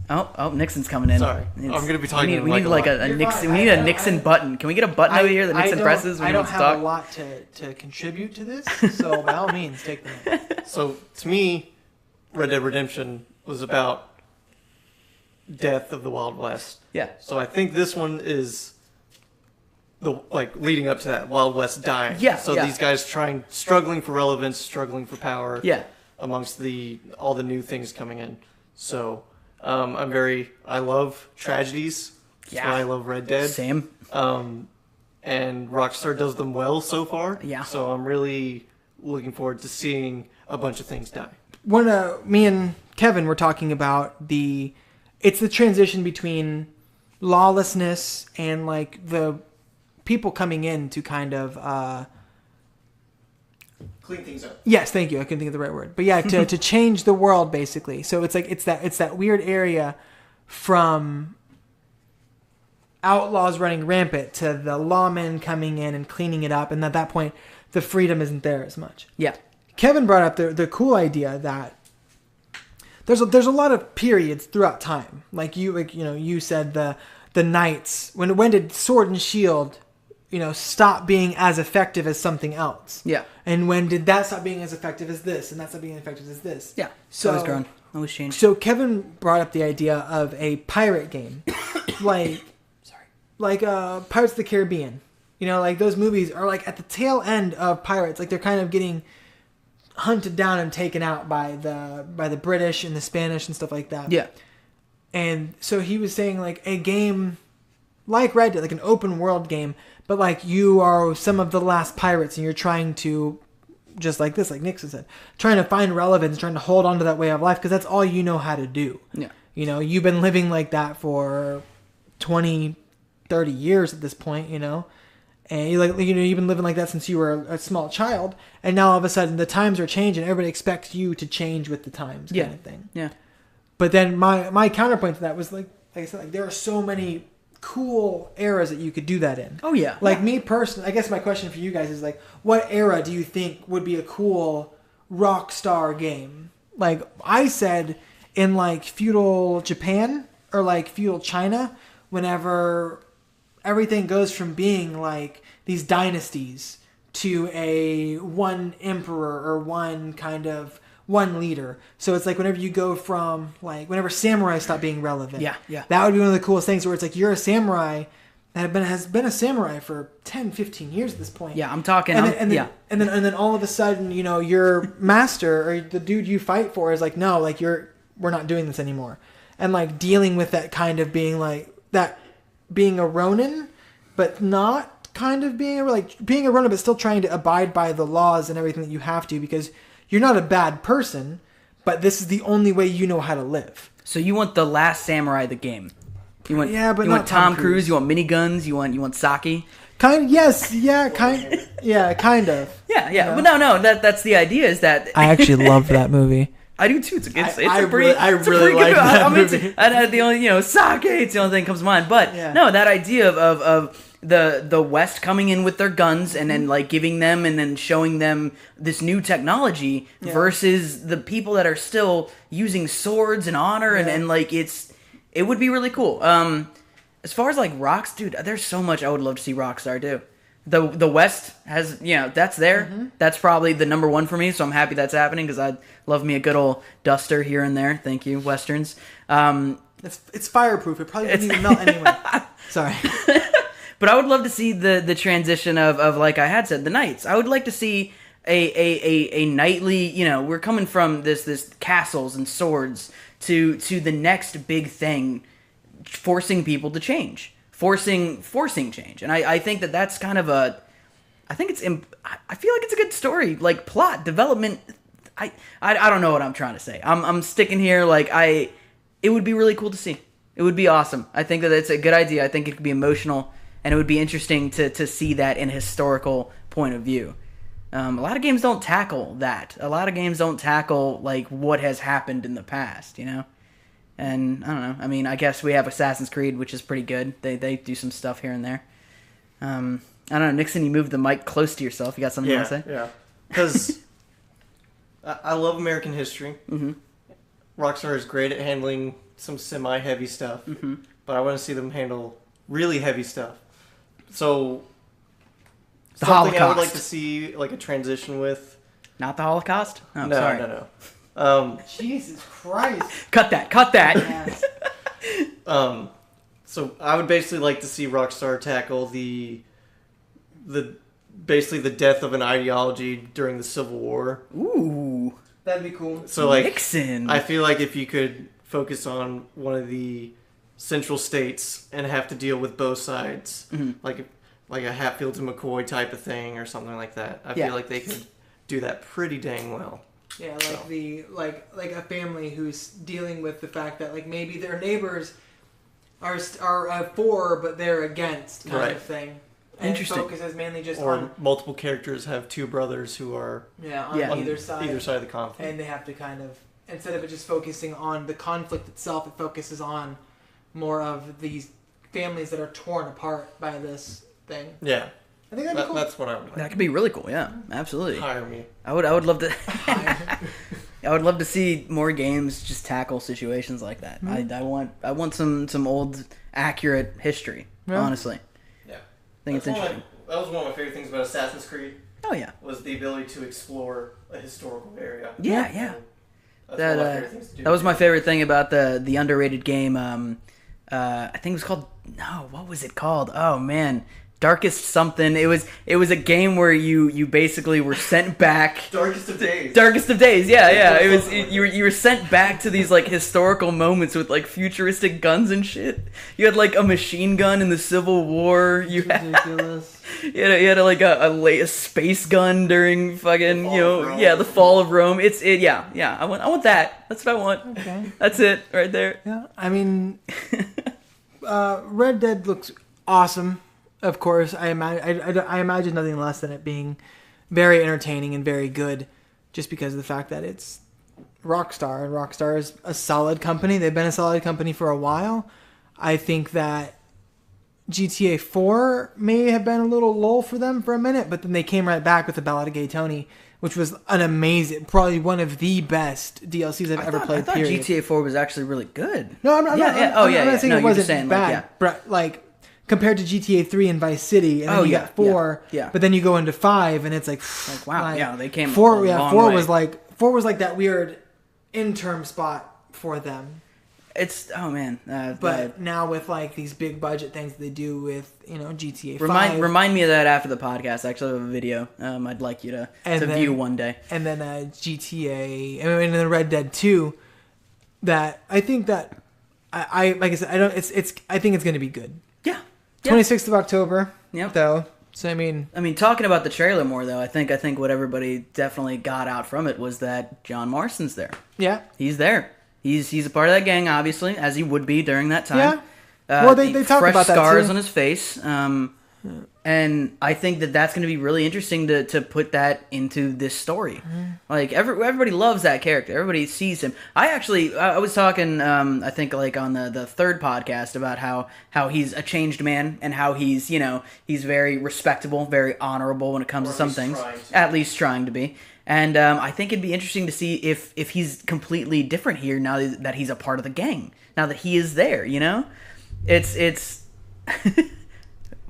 Speaker 2: Oh, Nixon's coming in.
Speaker 4: Sorry, I'm going to be talking.
Speaker 2: We need like a Nixon. We need a Nixon button. Can we get a button over here that Nixon presses?
Speaker 1: I don't have a lot to contribute to this, so by all means, take the mic.
Speaker 4: So to me, Red Dead Redemption was about death of the Wild West.
Speaker 2: Yeah.
Speaker 4: So I think this one is leading up to that Wild West dying.
Speaker 2: Yeah.
Speaker 4: So these guys struggling for relevance, struggling for power.
Speaker 2: Yeah.
Speaker 4: Amongst all the new things coming in. So. I love tragedies. That's why I love Red Dead.
Speaker 2: Same.
Speaker 4: And Rockstar does them well so far.
Speaker 2: Yeah.
Speaker 4: So I'm really looking forward to seeing a bunch of things die.
Speaker 1: When me and Kevin were talking about it's the transition between lawlessness and like the people coming in to kind of
Speaker 4: clean things up.
Speaker 1: Yes, thank you. I couldn't think of the right word. But yeah, to change the world basically. So it's like it's that weird area from outlaws running rampant to the lawmen coming in and cleaning it up, and at that point the freedom isn't there as much.
Speaker 2: Yeah.
Speaker 1: Kevin brought up the cool idea that there's a lot of periods throughout time. You said the knights, when did Sword and Shield stop being as effective as something else?
Speaker 2: Yeah.
Speaker 1: And when did that stop being as effective as this? And that stop being as effective as this?
Speaker 2: Yeah. So always grown. Always changed.
Speaker 1: So Kevin brought up the idea of a pirate game. Pirates of the Caribbean. Like those movies are like at the tail end of pirates. Like they're kind of getting hunted down and taken out by the British and the Spanish and stuff like that.
Speaker 2: Yeah.
Speaker 1: And so he was saying like a game like Red Dead, like an open world game, but like you are some of the last pirates and you're trying to, just like this, like Nixon said, trying to find relevance, trying to hold on to that way of life because that's all you know how to do.
Speaker 2: Yeah.
Speaker 1: You've been living like that for 20, 30 years at this point, and you've been living like that since you were a small child, and now all of a sudden the times are changing. Everybody expects you to change with the times, kind of thing.
Speaker 2: Yeah.
Speaker 1: But then my counterpoint to that was like I said, like there are so many cool eras that you could do that in.
Speaker 2: Oh yeah.
Speaker 1: Me personally, I guess my question for you guys is like, what era do you think would be a cool Rockstar game. Like I said, in like feudal Japan or like feudal China, whenever everything goes from being like these dynasties to a one emperor or one leader. So it's like whenever you go from like whenever samurai stop being relevant.
Speaker 2: Yeah.
Speaker 1: That would be one of the coolest things where it's like you're a samurai that has been a samurai for 10, 15 years at this point.
Speaker 2: Yeah, I'm talking.
Speaker 1: And then all of a sudden, you know, your master or the dude you fight for is like, no, like we're not doing this anymore. And like dealing with that kind of being like that, being a Ronin, but not kind of being a Ronin, but still trying to abide by the laws and everything that you have to, because you're not a bad person, but this is the only way you know how to live.
Speaker 2: So you want the Last Samurai, the game? You want,
Speaker 1: yeah, but
Speaker 2: you
Speaker 1: not
Speaker 2: want Tom Cruise. You want miniguns. You want sake.
Speaker 1: Kind of.
Speaker 2: Yeah. But no. That's the idea. Is that
Speaker 1: I actually love that movie.
Speaker 2: I do too. It's a pretty
Speaker 1: like that movie.
Speaker 2: The only sake. It's the only thing that comes to mind. But no, that idea of the West coming in with their guns and then like giving them and then showing them this new technology versus the people that are still using swords and honor and like it would be really cool. As far as like rocks, dude, there's so much I would love to see Rockstar do. The West has, that's there. Mm-hmm. That's probably the number one for me, so I'm happy that's happening because I love me a good old duster here and there. Thank you, Westerns.
Speaker 1: It's fireproof. It probably wouldn't even melt anyway. Sorry.
Speaker 2: But I would love to see the transition of like I had said, the knights. I would like to see a knightly, we're coming from this castles and swords to the next big thing, forcing people to change. Forcing change. And I think that's kind of I feel like it's a good story, like plot development. I don't know what I'm trying to say. I'm sticking here like it would be really cool to see. It would be awesome. I think that it's a good idea. I think it could be emotional and it would be interesting to see that in a historical point of view. A lot of games don't tackle that. A lot of games don't tackle like what has happened in the past, And I don't know. I mean, I guess we have Assassin's Creed, which is pretty good. They do some stuff here and there. I don't know, Nixon. You moved the mic close to yourself. You got something you want to say?
Speaker 4: Yeah. Because I love American history. Mm-hmm. Rockstar is great at handling some semi-heavy stuff, but I want to see them handle really heavy stuff. So
Speaker 2: the
Speaker 4: something
Speaker 2: Holocaust.
Speaker 4: I would like to see like a transition with.
Speaker 2: Not the Holocaust? Oh,
Speaker 4: no,
Speaker 2: sorry.
Speaker 4: No.
Speaker 1: Jesus Christ.
Speaker 2: Cut that.
Speaker 4: So I would basically like to see Rockstar tackle the basically the death of an ideology during the Civil War.
Speaker 2: Ooh.
Speaker 1: That'd be cool.
Speaker 4: So like
Speaker 2: Nixon.
Speaker 4: I feel like if you could focus on one of the central states and have to deal with both sides, like a Hatfield and McCoy type of thing or something like that. I feel like they could do that pretty dang well.
Speaker 1: Yeah, like like a family who's dealing with the fact that like maybe their neighbors are for but they're against kind of thing. And
Speaker 2: interesting.
Speaker 1: Focuses mainly just
Speaker 4: or
Speaker 1: on
Speaker 4: multiple characters have two brothers who are
Speaker 1: on either side
Speaker 4: of the conflict,
Speaker 1: and they have to kind of, instead of it just focusing on the conflict itself, it focuses on more of these families that are torn apart by this thing.
Speaker 4: Yeah.
Speaker 1: I think that'd be cool.
Speaker 4: That's what I would like.
Speaker 2: That could be really cool. Yeah, absolutely.
Speaker 4: Hire me.
Speaker 2: I would love to. I would love to see more games just tackle situations like that. I want some old accurate history. Yeah. Honestly. Yeah. I think it's interesting.
Speaker 4: That was one of my favorite things about Assassin's Creed.
Speaker 2: Oh yeah.
Speaker 4: Was the ability to explore a historical area.
Speaker 2: Yeah.
Speaker 4: That
Speaker 2: was my favorite thing about the underrated game. I think it was called. No, what was it called? Oh man. Darkest something. It was a game where you basically were sent back.
Speaker 4: Darkest of Days.
Speaker 2: Darkest of Days. Yeah. It was you were sent back to these like historical moments with like futuristic guns and shit. You had like a machine gun in the Civil War.
Speaker 1: Ridiculous.
Speaker 2: You had like a space gun during fucking the fall of Rome. Yeah. I want that. That's what I want. Okay. That's it right there.
Speaker 1: Yeah. I mean, Red Dead looks awesome. Of course, I imagine nothing less than it being very entertaining and very good, just because of the fact that it's Rockstar, and Rockstar is a solid company. They've been a solid company for a while. I think that GTA 4 may have been a little lull for them for a minute, but then they came right back with the Ballad of Gay Tony, which was an amazing, probably one of the best DLCs I've ever played.
Speaker 2: I thought
Speaker 1: period.
Speaker 2: GTA 4 was actually really good.
Speaker 1: No, I'm not. I'm not saying
Speaker 2: No,
Speaker 1: it
Speaker 2: you're
Speaker 1: wasn't
Speaker 2: just saying,
Speaker 1: bad, but like compared to GTA 3 and Vice City, and then you got 4.
Speaker 2: Yeah.
Speaker 1: But then you go into 5, and it's like
Speaker 2: wow,
Speaker 1: like,
Speaker 2: yeah, they came
Speaker 1: 4.
Speaker 2: a
Speaker 1: Yeah,
Speaker 2: long
Speaker 1: 4
Speaker 2: way.
Speaker 1: was like that weird interim spot for them.
Speaker 2: It's man.
Speaker 1: But now with like these big budget things they do with GTA 5.
Speaker 2: Remind me of that after the podcast. Actually, I have a video I'd like you to view one day.
Speaker 1: And then GTA, and then Red Dead 2. That I think that I like I said, I don't. I think it's going to be good.
Speaker 2: Yeah.
Speaker 1: 26th of October.
Speaker 2: Yep.
Speaker 1: Though. So I mean,
Speaker 2: talking about the trailer more though, I think what everybody definitely got out from it was that John Marston's there.
Speaker 1: Yeah.
Speaker 2: He's there. He's a part of that gang, obviously, as he would be during that time.
Speaker 1: Yeah. Well, they talked about that too.
Speaker 2: Fresh scars on his face. And I think that's going to be really interesting to put that into this story. Like everybody loves that character. Everybody sees him. I was talking I think like on the third podcast about how he's a changed man and how he's very respectable, very honorable when it comes to some things. At least trying to be. And I think it'd be interesting to see if he's completely different here now that he's a part of the gang. Now that he is there, it's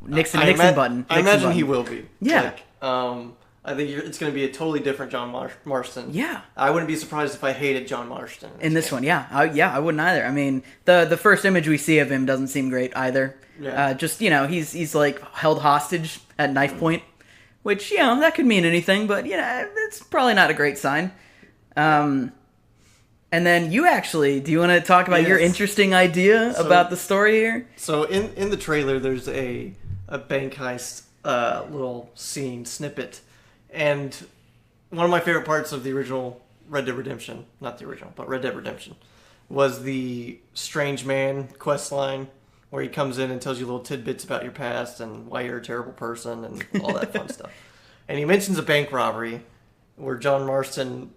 Speaker 2: Nixon button.
Speaker 4: I imagine
Speaker 2: button.
Speaker 4: he will be.
Speaker 2: Yeah.
Speaker 4: I think it's going to be a totally different John Marston.
Speaker 2: Yeah.
Speaker 4: I wouldn't be surprised if I hated John Marston
Speaker 2: in this one. Yeah. I wouldn't either. I mean, the first image we see of him doesn't seem great either.
Speaker 4: Yeah.
Speaker 2: He's like held hostage at knife point, which that could mean anything, but it's probably not a great sign. And then do you want to talk about your interesting idea about the story here?
Speaker 4: So in the trailer, there's a bank heist little scene snippet, and one of my favorite parts of the original Red Dead Redemption, not the original, but Red Dead Redemption, was the strange man quest line where he comes in and tells you little tidbits about your past and why you're a terrible person and all that fun stuff. And he mentions a bank robbery where John Marston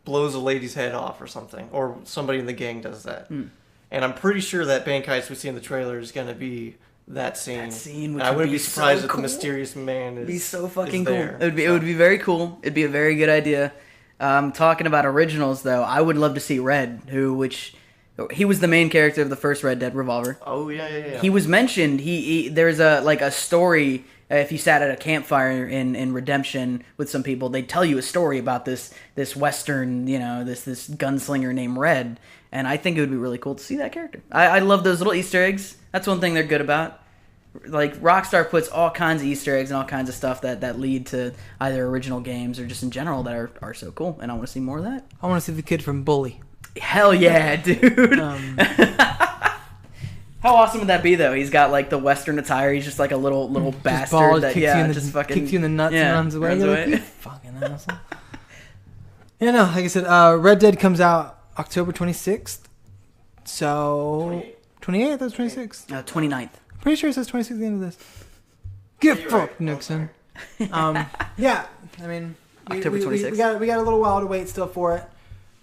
Speaker 4: blows a lady's head off or something, or somebody in the gang does that. And I'm pretty sure that bank heist we see in the trailer is going to be that scene.
Speaker 2: Which
Speaker 4: I wouldn't be surprised
Speaker 2: so
Speaker 4: if
Speaker 2: cool.
Speaker 4: the mysterious man is.
Speaker 2: It'd be so fucking
Speaker 4: cool.
Speaker 2: It would be very cool. It'd be a very good idea. Talking about originals though, I would love to see Red, he was the main character of the first Red Dead Revolver.
Speaker 4: Oh yeah.
Speaker 2: He was mentioned. There's a story. If you sat at a campfire in Redemption with some people, they'd tell you a story about this Western, this gunslinger named Red, and I think it would be really cool to see that character. I love those little Easter eggs. That's one thing they're good about. Like Rockstar puts all kinds of Easter eggs and all kinds of stuff that lead to either original games or just in general that are so cool, and I want to see more of that.
Speaker 1: I want to see the kid from Bully.
Speaker 2: Hell yeah, dude! How awesome would that be, though? He's got like the Western attire. He's just like a little bastard
Speaker 1: bald,
Speaker 2: that
Speaker 1: kicks you in the nuts and runs away. Like, you fucking asshole. Yeah, no, like I said, Red Dead comes out October 26th. So 28th, that's 26th.
Speaker 2: 29th.
Speaker 1: Pretty sure it says 26th at the end of this. Get fucked, Nixon. Yeah, I mean,
Speaker 2: October 26th.
Speaker 1: We got a little while to wait still for it.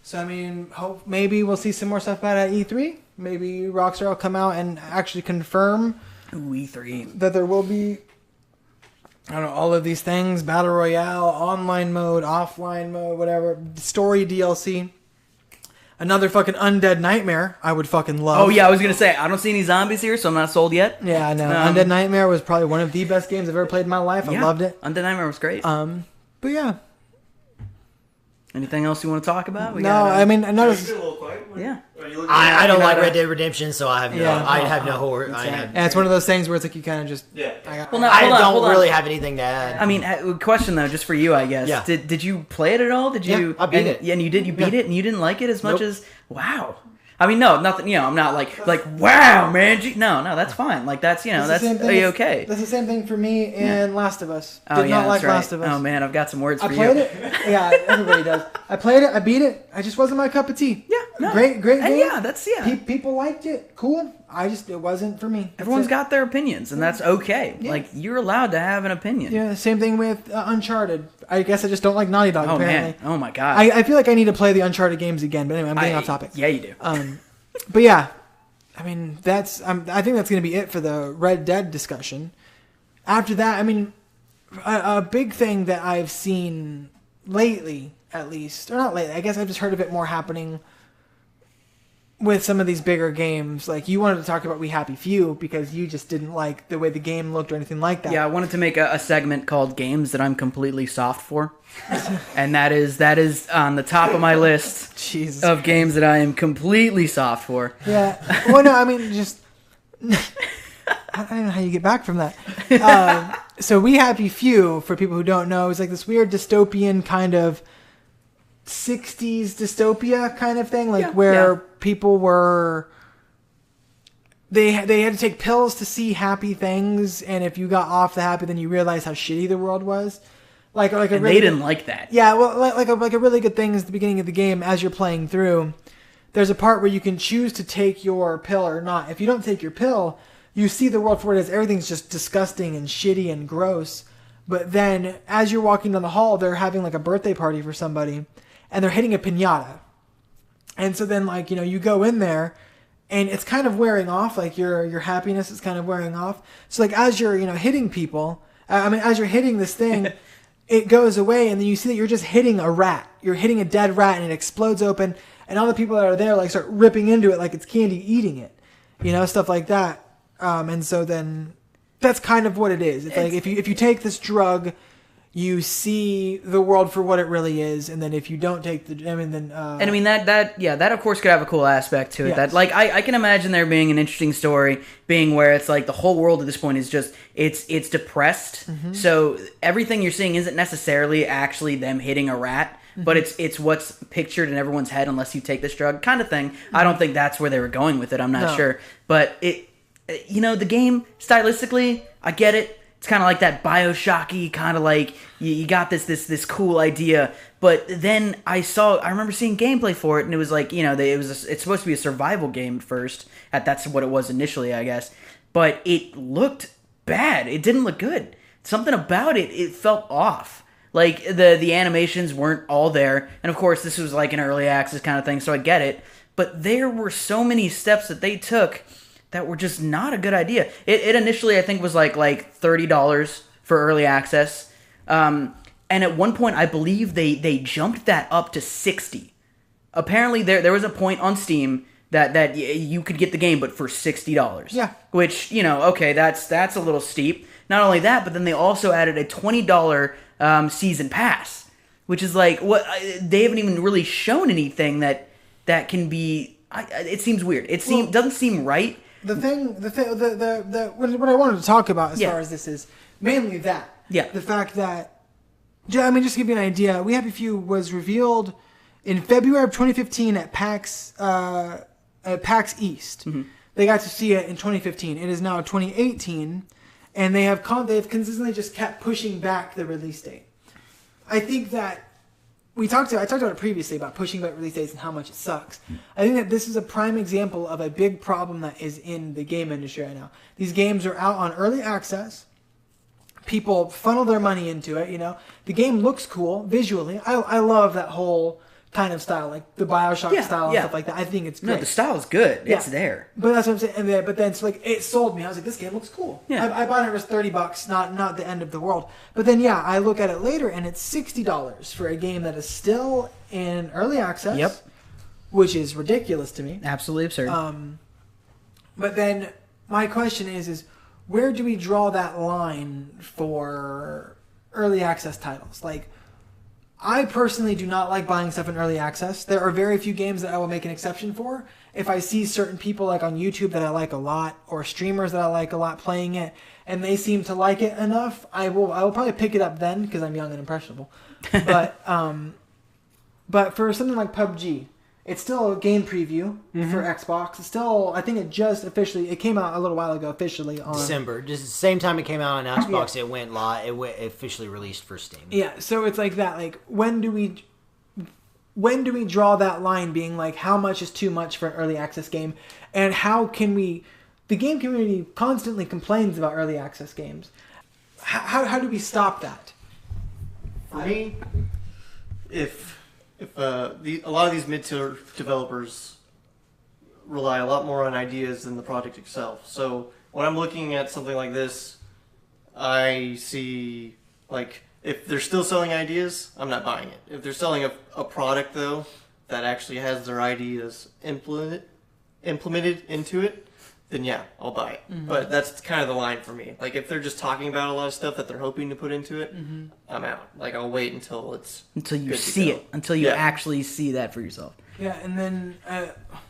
Speaker 1: So I mean, maybe we'll see some more stuff about it at E3. Maybe Rockstar will come out and actually confirm
Speaker 2: E3
Speaker 1: that there will be, I don't know, all of these things: battle royale, online mode, offline mode, whatever, story DLC. Another fucking Undead Nightmare, I would fucking love.
Speaker 2: Oh yeah, I was gonna say I don't see any zombies here, so I'm not sold yet.
Speaker 1: Yeah, I know. Undead Nightmare was probably one of the best games I've ever played in my life. I loved it.
Speaker 2: Undead Nightmare was great.
Speaker 1: But yeah.
Speaker 2: Anything else you want to talk about?
Speaker 1: I mean, I noticed.
Speaker 2: Yeah.
Speaker 3: I don't like Red Dead Redemption, so I have no.
Speaker 1: Yeah.
Speaker 3: I have no horror.
Speaker 1: And it's one of those things where it's like you kind of just.
Speaker 4: Yeah.
Speaker 3: I don't really have anything to add.
Speaker 2: I mean, question though, just for you, I guess.
Speaker 3: Yeah.
Speaker 2: Did you play it at all? Did you?
Speaker 3: Yeah, I beat it.
Speaker 2: Yeah, and you did. You beat it, and you didn't like it as much as. Wow. I mean, no, nothing. I'm not like wow, man. No, that's fine. Like that's that's okay.
Speaker 1: That's the same thing for me in Last of Us.
Speaker 2: Did
Speaker 1: not like
Speaker 2: that's right.
Speaker 1: Last of Us.
Speaker 2: Oh man, I've got some words for you.
Speaker 1: I played it. Yeah, everybody does. I played it. I beat it. I just wasn't my cup of tea.
Speaker 2: Yeah, no.
Speaker 1: Great game.
Speaker 2: And yeah, that's
Speaker 1: People liked it. Cool. It wasn't for me.
Speaker 2: Everyone's got their opinions, and that's okay. Yeah. Like you're allowed to have an opinion.
Speaker 1: Yeah. Same thing with Uncharted. I guess I just don't like Naughty Dog.
Speaker 2: Oh
Speaker 1: apparently.
Speaker 2: Man. Oh my god.
Speaker 1: I feel like I need to play the Uncharted games again. But anyway, I'm getting off topic.
Speaker 2: Yeah, you do.
Speaker 1: But yeah, I mean, I think that's going to be it for the Red Dead discussion. After that, I mean, a big thing that I've seen lately, at least, or not lately, I guess I've just heard of it more happening with some of these bigger games. Like, you wanted to talk about We Happy Few because you just didn't like the way the game looked or anything like that.
Speaker 2: Yeah, I wanted to make a segment called Games That I'm Completely Soft For. And that is on the top of my list
Speaker 1: Jesus
Speaker 2: of games that I am completely soft for.
Speaker 1: Yeah. Well, no, I mean, just... I don't know how you get back from that. So We Happy Few, for people who don't know, is like this weird dystopian kind of 60s dystopia kind of thing, like where people were... They had to take pills to see happy things, and if you got off the happy, then you realize how shitty the world was. Like a
Speaker 2: and
Speaker 1: really
Speaker 2: they didn't like that.
Speaker 1: Yeah, well, like a really good thing is at the beginning of the game, as you're playing through, there's a part where you can choose to take your pill or not. If you don't take your pill, you see the world for what it is. Everything's just disgusting and shitty and gross. But then, as you're walking down the hall, they're having like a birthday party for somebody, and they're hitting a piñata. And so then, like, you know, you go in there, and it's kind of wearing off. Like your happiness is kind of wearing off. So like as you're, you know, hitting people, as you're hitting this thing. It goes away, and then you see that you're just hitting a rat. You're hitting a dead rat, and it explodes open, and all the people that are there like start ripping into it like it's candy, eating it, you know, stuff like that. And so then that's kind of what it is. It's like if you take this drug, you see the world for what it really is, and then if you don't take the, I mean, then
Speaker 2: and I mean that of course could have a cool aspect to it.
Speaker 1: Yes.
Speaker 2: That like I can imagine there being an interesting story being where it's like the whole world at this point is just it's depressed. Mm-hmm. So everything you're seeing isn't necessarily actually them hitting a rat, mm-hmm. but it's what's pictured in everyone's head unless you take this drug kind of thing. Mm-hmm. I don't think that's where they were going with it. I'm not sure, but you know, the game stylistically, I get it. It's kind of like that BioShocky kind of like you got this cool idea, but then I remember seeing gameplay for it, and it was like, you know, it's supposed to be a survival game first. That's what it was initially, I guess, but it looked bad. It didn't look good. Something about it felt off. Like the animations weren't all there, and of course this was like an early access kind of thing, so I get it. But there were so many steps that they took that were just not a good idea. It initially, I think, was like $30 for early access. And at one point, I believe they jumped that up to $60. Apparently, there was a point on Steam that you could get the game, but for $60. Yeah. Which, you know, okay, that's a little steep. Not only that, but then they also added a $20 season pass, which is like, what they haven't even really shown anything that can be... it seems weird. Doesn't seem right.
Speaker 1: What I wanted to talk about as far as this is mainly that. Yeah. The fact that, I mean, just to give you an idea, We Happy Few was revealed in February of 2015 at PAX East. Mm-hmm. They got to see it in 2015. It is now 2018, and they have consistently just kept pushing back the release date. I think that I talked about it previously about pushing back release dates and how much it sucks. I think that this is a prime example of a big problem that is in the game industry right now. These games are out on early access. People funnel their money into it, you know. The game looks cool visually. I love that whole kind of style, like the BioShock style and stuff like that. I think it's great.
Speaker 2: No, the style is good. Yeah. It's there.
Speaker 1: But that's what I'm saying. But then, so like, it sold me. I was like, this game looks cool. Yeah. I bought it. It was $30, not the end of the world. But then, I look at it later, and it's $60 for a game that is still in early access. Yep. Which is ridiculous to me.
Speaker 2: Absolutely absurd.
Speaker 1: But then, my question is where do we draw that line for early access titles? Like, I personally do not like buying stuff in early access. There are very few games that I will make an exception for. If I see certain people like on YouTube that I like a lot, or streamers that I like a lot playing it, and they seem to like it enough, I will probably pick it up then because I'm young and impressionable. But for something like PUBG, it's still a game preview for Xbox. It's still, I think it came out a little while ago officially on
Speaker 3: December. Just the same time it came out on Xbox, it went live. It went officially released for Steam.
Speaker 1: Yeah, so it's like that. Like, when do we draw that line? Being like, how much is too much for an early access game, and how can we? The game community constantly complains about early access games. How do we stop that?
Speaker 4: For me, if a lot of these mid-tier developers rely a lot more on ideas than the project itself. So when I'm looking at something like this, I see, like, if they're still selling ideas, I'm not buying it. If they're selling a product, though, that actually has their ideas implemented into it, then yeah, I'll buy it. Mm-hmm. But that's kind of the line for me. Like, if they're just talking about a lot of stuff that they're hoping to put into it, I'm out. Like, I'll wait until
Speaker 2: you see it, until you actually see that for yourself.
Speaker 1: Yeah, and then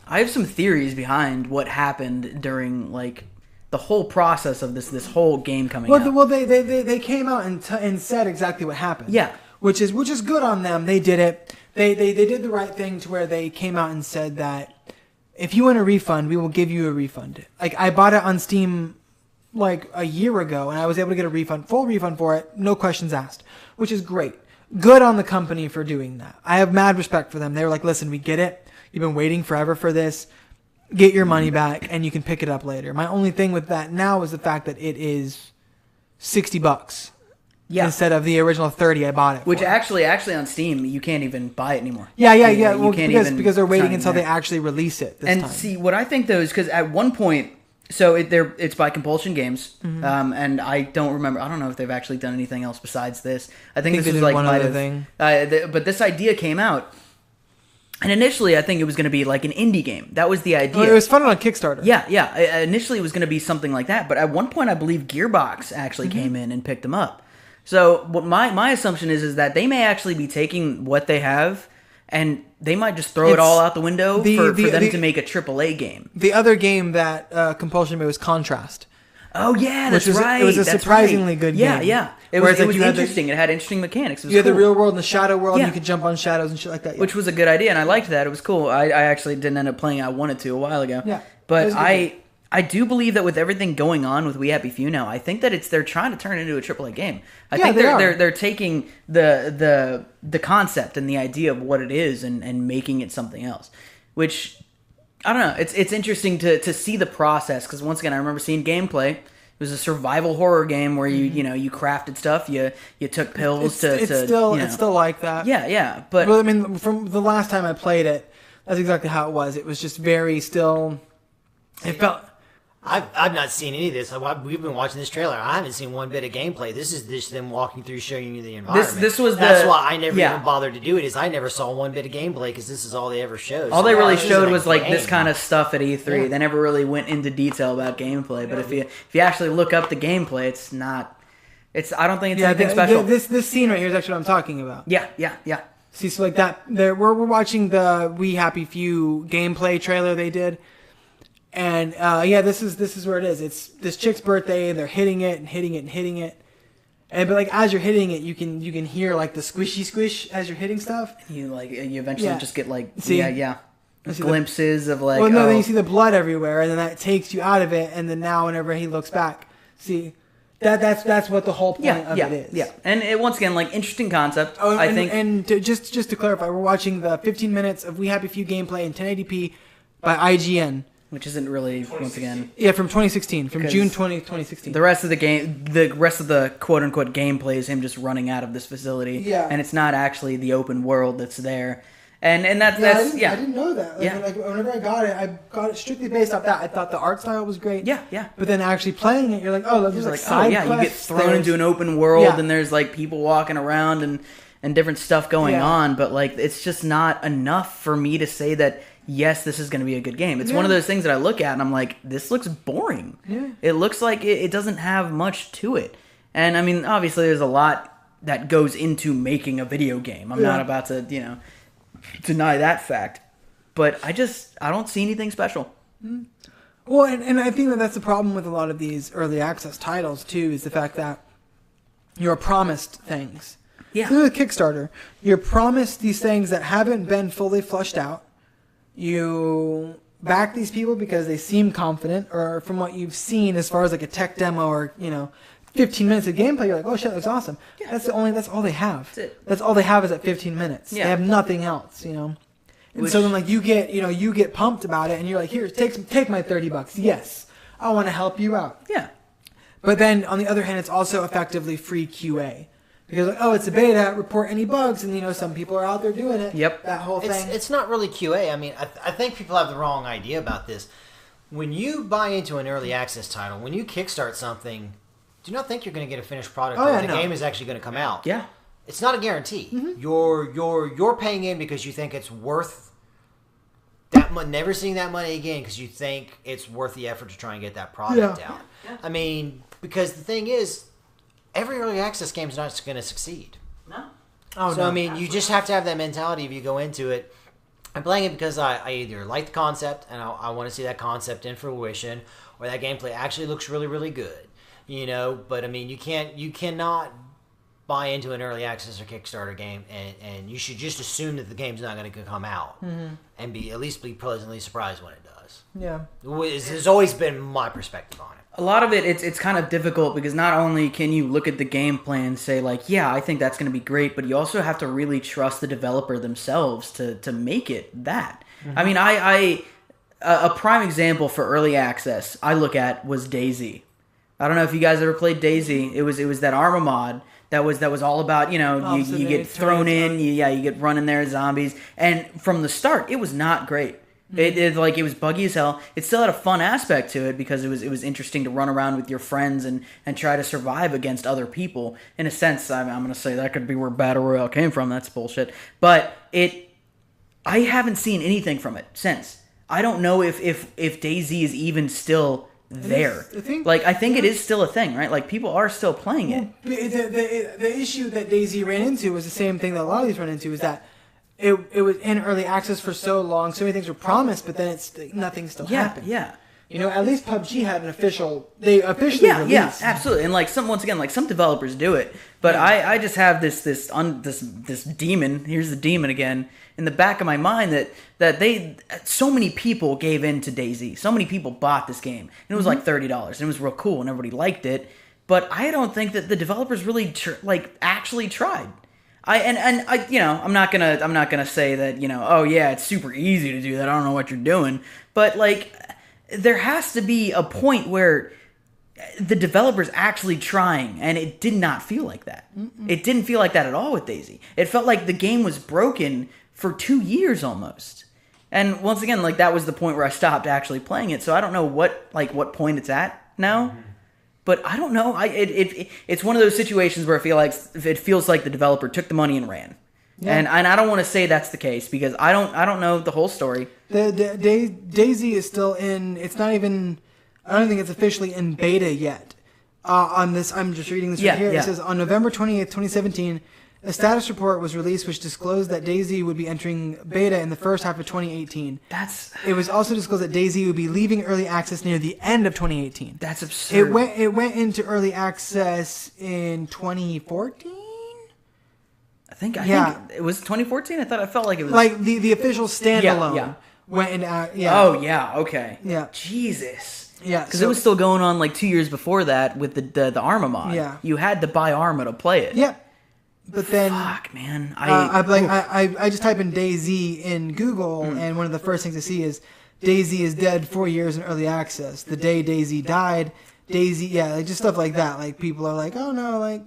Speaker 2: I have some theories behind what happened during, like, the whole process of this whole game coming out.
Speaker 1: Well, they came out and said exactly what happened.
Speaker 2: Yeah,
Speaker 1: which is good on them. They did it. They did the right thing to where they came out and said that if you want a refund, we will give you a refund. Like, I bought it on Steam like a year ago, and I was able to get a full refund for it, no questions asked, which is great. Good on the company for doing that. I have mad respect for them. They were like, listen, we get it. You've been waiting forever for this. Get your money back, and you can pick it up later. My only thing with that now is the fact that it is $60 instead of the original 30 I bought it for.
Speaker 2: Which actually on Steam, you can't even buy it anymore.
Speaker 1: Yeah. Well, because they're waiting until they actually release it this time.
Speaker 2: See, what I think, though, is because at one point, so it's by Compulsion Games, and I don't know if they've actually done anything else besides this. I think this was like
Speaker 1: one other thing.
Speaker 2: But this idea came out, and initially I think it was going to be like an indie game. That was the idea.
Speaker 1: Well, it was funded on Kickstarter.
Speaker 2: Yeah. Initially it was going to be something like that, but at one point I believe Gearbox actually came in and picked them up. So what my assumption is that they may actually be taking what they have, and they might just throw it all out the window for them to make a AAA game.
Speaker 1: The other game that Compulsion made was Contrast.
Speaker 2: Oh yeah, that's right.
Speaker 1: It was a surprisingly good game.
Speaker 2: Yeah. It was interesting. It had interesting mechanics. It was
Speaker 1: you had the real world and the shadow world, and you could jump on shadows and shit like that. Yeah.
Speaker 2: Which was a good idea, and I liked that. It was cool. I actually didn't end up playing it. I wanted to a while ago.
Speaker 1: Yeah.
Speaker 2: But I do believe that with everything going on with We Happy Few now, I think that they're trying to turn it into a AAA game. I think they're taking the concept and the idea of what it is and making it something else. Which, I don't know. It's interesting to see the process, because once again, I remember seeing gameplay. It was a survival horror game where you crafted stuff, you took pills
Speaker 1: it's still like that.
Speaker 2: Yeah. But
Speaker 1: I mean, from the last time I played it, that's exactly how it was. It was just very still. It felt.
Speaker 3: I've not seen any of this. We've been watching this trailer. I haven't seen one bit of gameplay. This is just them walking through, showing you the environment. That's why I never even bothered to do it. Is I never saw one bit of gameplay, because this is all they ever showed.
Speaker 2: All they really showed was like this kind of stuff at E3. Yeah. They never really went into detail about gameplay. But if you actually look up the gameplay, it's not. I don't think it's anything special.
Speaker 1: This scene right here is actually what I'm talking about.
Speaker 2: Yeah.
Speaker 1: See, so like that. We're watching the We Happy Few gameplay trailer they did. And this is where it is. It's this chick's birthday, and they're hitting it, and but like as you're hitting it, you can hear like the squishy squish as you're hitting stuff.
Speaker 2: You eventually just get like glimpses of like.
Speaker 1: Well, no, then you see the blood everywhere, and then that takes you out of it, and then now whenever he looks back, see. That's what the whole point of it is.
Speaker 2: Yeah, and once again, like, interesting concept.
Speaker 1: Just to clarify, we're watching the 15 minutes of We Happy Few gameplay in 1080p by IGN.
Speaker 2: Which isn't really, once again...
Speaker 1: Yeah, from 2016. From June 2016.
Speaker 2: The rest of the quote-unquote gameplay is him just running out of this facility.
Speaker 1: Yeah.
Speaker 2: And it's not actually the open world that's there. And I
Speaker 1: didn't know that. Like, whenever I got it strictly based off that. I thought the art style was great.
Speaker 2: Yeah.
Speaker 1: But then actually playing it, you're like, oh, there's like side quests.
Speaker 2: You get thrown into an open world, and there's like people walking around and different stuff going on. But like, it's just not enough for me to say that, yes, this is going to be a good game. It's one of those things that I look at and I'm like, this looks boring.
Speaker 1: Yeah.
Speaker 2: It looks like it doesn't have much to it. And I mean, obviously there's a lot that goes into making a video game. I'm not about to, deny that fact. But I don't see anything special.
Speaker 1: Well, and I think that's the problem with a lot of these early access titles too, is the fact that you're promised things.
Speaker 2: Yeah.
Speaker 1: Through the Kickstarter, you're promised these things that haven't been fully fleshed out. You back these people because they seem confident, or from what you've seen as far as like a tech demo or 15 minutes of gameplay, you're like, oh shit, that looks awesome. Yeah. That's all they have.
Speaker 2: That's it.
Speaker 1: That's all they have is that 15 minutes.
Speaker 2: Yeah.
Speaker 1: They have nothing else, And so then like you get pumped about it, and you're like, here, take my $30. Yes, I want to help you out.
Speaker 2: Yeah.
Speaker 1: But then on the other hand, it's also effectively free QA. Because like, oh, it's a beta, report any bugs, and some people are out there doing it.
Speaker 2: Yep.
Speaker 1: That whole thing.
Speaker 3: It's not really QA. I mean, I think people have the wrong idea about this. When you buy into an early access title, when you kickstart something, do not think you're going to get a finished product or the game is actually going to come out.
Speaker 2: Yeah.
Speaker 3: It's not a guarantee. You're paying in because you think it's worth that money, never seeing that money again because you think it's worth the effort to try and get that product out. Yeah. I mean, because the thing is, every early access game is not going to succeed.
Speaker 2: No.
Speaker 3: Oh, so, no, I mean, you just have to have that mentality if you go into it. I'm playing it because I either like the concept and I want to see that concept in fruition, or that gameplay actually looks really, really good. But I mean, you cannot buy into an early access or Kickstarter game and you should just assume that the game's not going to come out and at least be pleasantly surprised when it does.
Speaker 1: Yeah.
Speaker 3: It's always been my perspective on it.
Speaker 2: A lot of it's kind of difficult because not only can you look at the gameplay and say like, yeah, I think that's going to be great, but you also have to really trust the developer themselves to make it that. Mm-hmm. I mean, a prime example for early access I look at was DayZ. I don't know if you guys ever played DayZ. It was that Arma mod that was all about, you get thrown in, you get run in there as zombies, and from the start it was not great. It was buggy as hell. It still had a fun aspect to it because it was interesting to run around with your friends and try to survive against other people. In a sense, I'm going to say that could be where Battle Royale came from. That's bullshit. But I haven't seen anything from it since. I don't know if DayZ is even still there. I think it is still a thing, right? Like, people are still playing it.
Speaker 1: The issue that DayZ ran into was the same thing that a lot of these run into, is that it was in early access for so long, so many things were promised, but then nothing still happened.
Speaker 2: Yeah.
Speaker 1: At least PUBG had they officially released.
Speaker 2: Yeah, absolutely. And some developers do it, but I just have this demon. Here's the demon again in the back of my mind that so many people gave in to DayZ. So many people bought this game, and it was like $30, and it was real cool, and everybody liked it. But I don't think that the developers really actually tried. I'm not gonna say that, oh yeah, it's super easy to do that. I don't know what you're doing, but there has to be a point where the developer's actually trying, and it did not feel like that. Mm-mm. It didn't feel like that at all with DayZ. It felt like the game was broken for 2 years almost. And once again, that was the point where I stopped actually playing it. So I don't know what point it's at now. Mm-hmm. But I don't know. It's one of those situations where it feels like the developer took the money and ran, and I don't want to say that's the case because I don't know the whole story.
Speaker 1: DayZ is still in. It's not even. I don't think it's officially in beta yet. On this, I'm just reading this right here. It says on November 28th, 2017, a status report was released which disclosed that DayZ would be entering beta in the first half of 2018. It was also disclosed that DayZ would be leaving early access near the end of 2018.
Speaker 2: That's absurd.
Speaker 1: It went into early access in 2014.
Speaker 2: I think it was 2014. I felt like it was
Speaker 1: the official standalone went in.
Speaker 2: Oh yeah. Okay.
Speaker 1: Yeah.
Speaker 2: Jesus.
Speaker 1: Yeah.
Speaker 2: Because it was still going on 2 years before that with the Arma mod.
Speaker 1: Yeah.
Speaker 2: You had to buy Arma to play it.
Speaker 1: Yep. But then,
Speaker 2: fuck, man,
Speaker 1: I just type in DayZ in Google, and one of the first things I see is DayZ is dead 4 years in early access. The day DayZ died, DayZ, just stuff like that. People are like, oh no,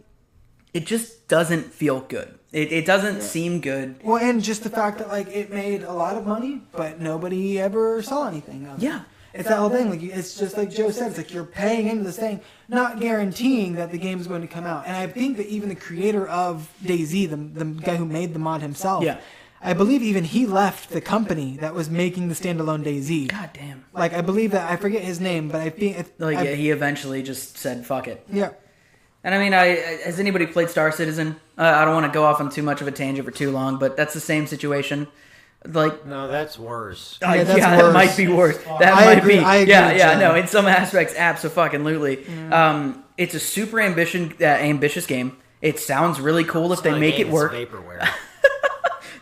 Speaker 2: it just doesn't feel good. It doesn't seem good.
Speaker 1: Well, and just the fact that it made a lot of money, but nobody ever saw anything of it.
Speaker 2: Yeah.
Speaker 1: It's that whole thing. It's just like Joe said. It's you're paying into this thing, not guaranteeing that the game is going to come out. And I think that even the creator of DayZ, the guy who made the mod himself, I believe even he left the company that was making the standalone DayZ.
Speaker 2: God damn.
Speaker 1: I believe that, I forget his name, but I think
Speaker 2: he eventually just said fuck it.
Speaker 1: Yeah.
Speaker 2: And I mean, has anybody played Star Citizen? I don't want to go off on too much of a tangent for too long, but that's the same situation.
Speaker 3: No, that's worse.
Speaker 1: That's worse.
Speaker 2: That might be worse.
Speaker 1: I agree.
Speaker 2: No, in some aspects, abso-fucking-lutely. It's a super ambitious game. It sounds really cool if they make it work.
Speaker 3: It's vaporware.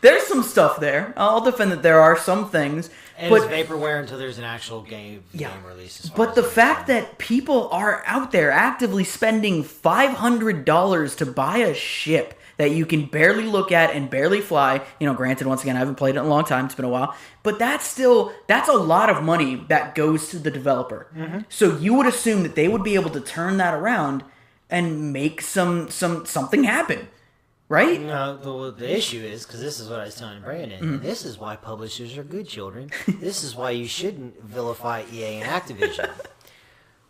Speaker 2: There's some stuff there. I'll defend that there are some things.
Speaker 3: And it's vaporware until there's an actual game release.
Speaker 2: But the fact that people are out there actively spending $500 to buy a ship that you can barely look at and barely fly. Granted, once again, I haven't played it in a long time. It's been a while. But that's a lot of money that goes to the developer. Mm-hmm. So you would assume that they would be able to turn that around and make something happen, right?
Speaker 3: No, the issue is, because this is what I was telling Brandon, this is why publishers are good children. This is why you shouldn't vilify EA and Activision.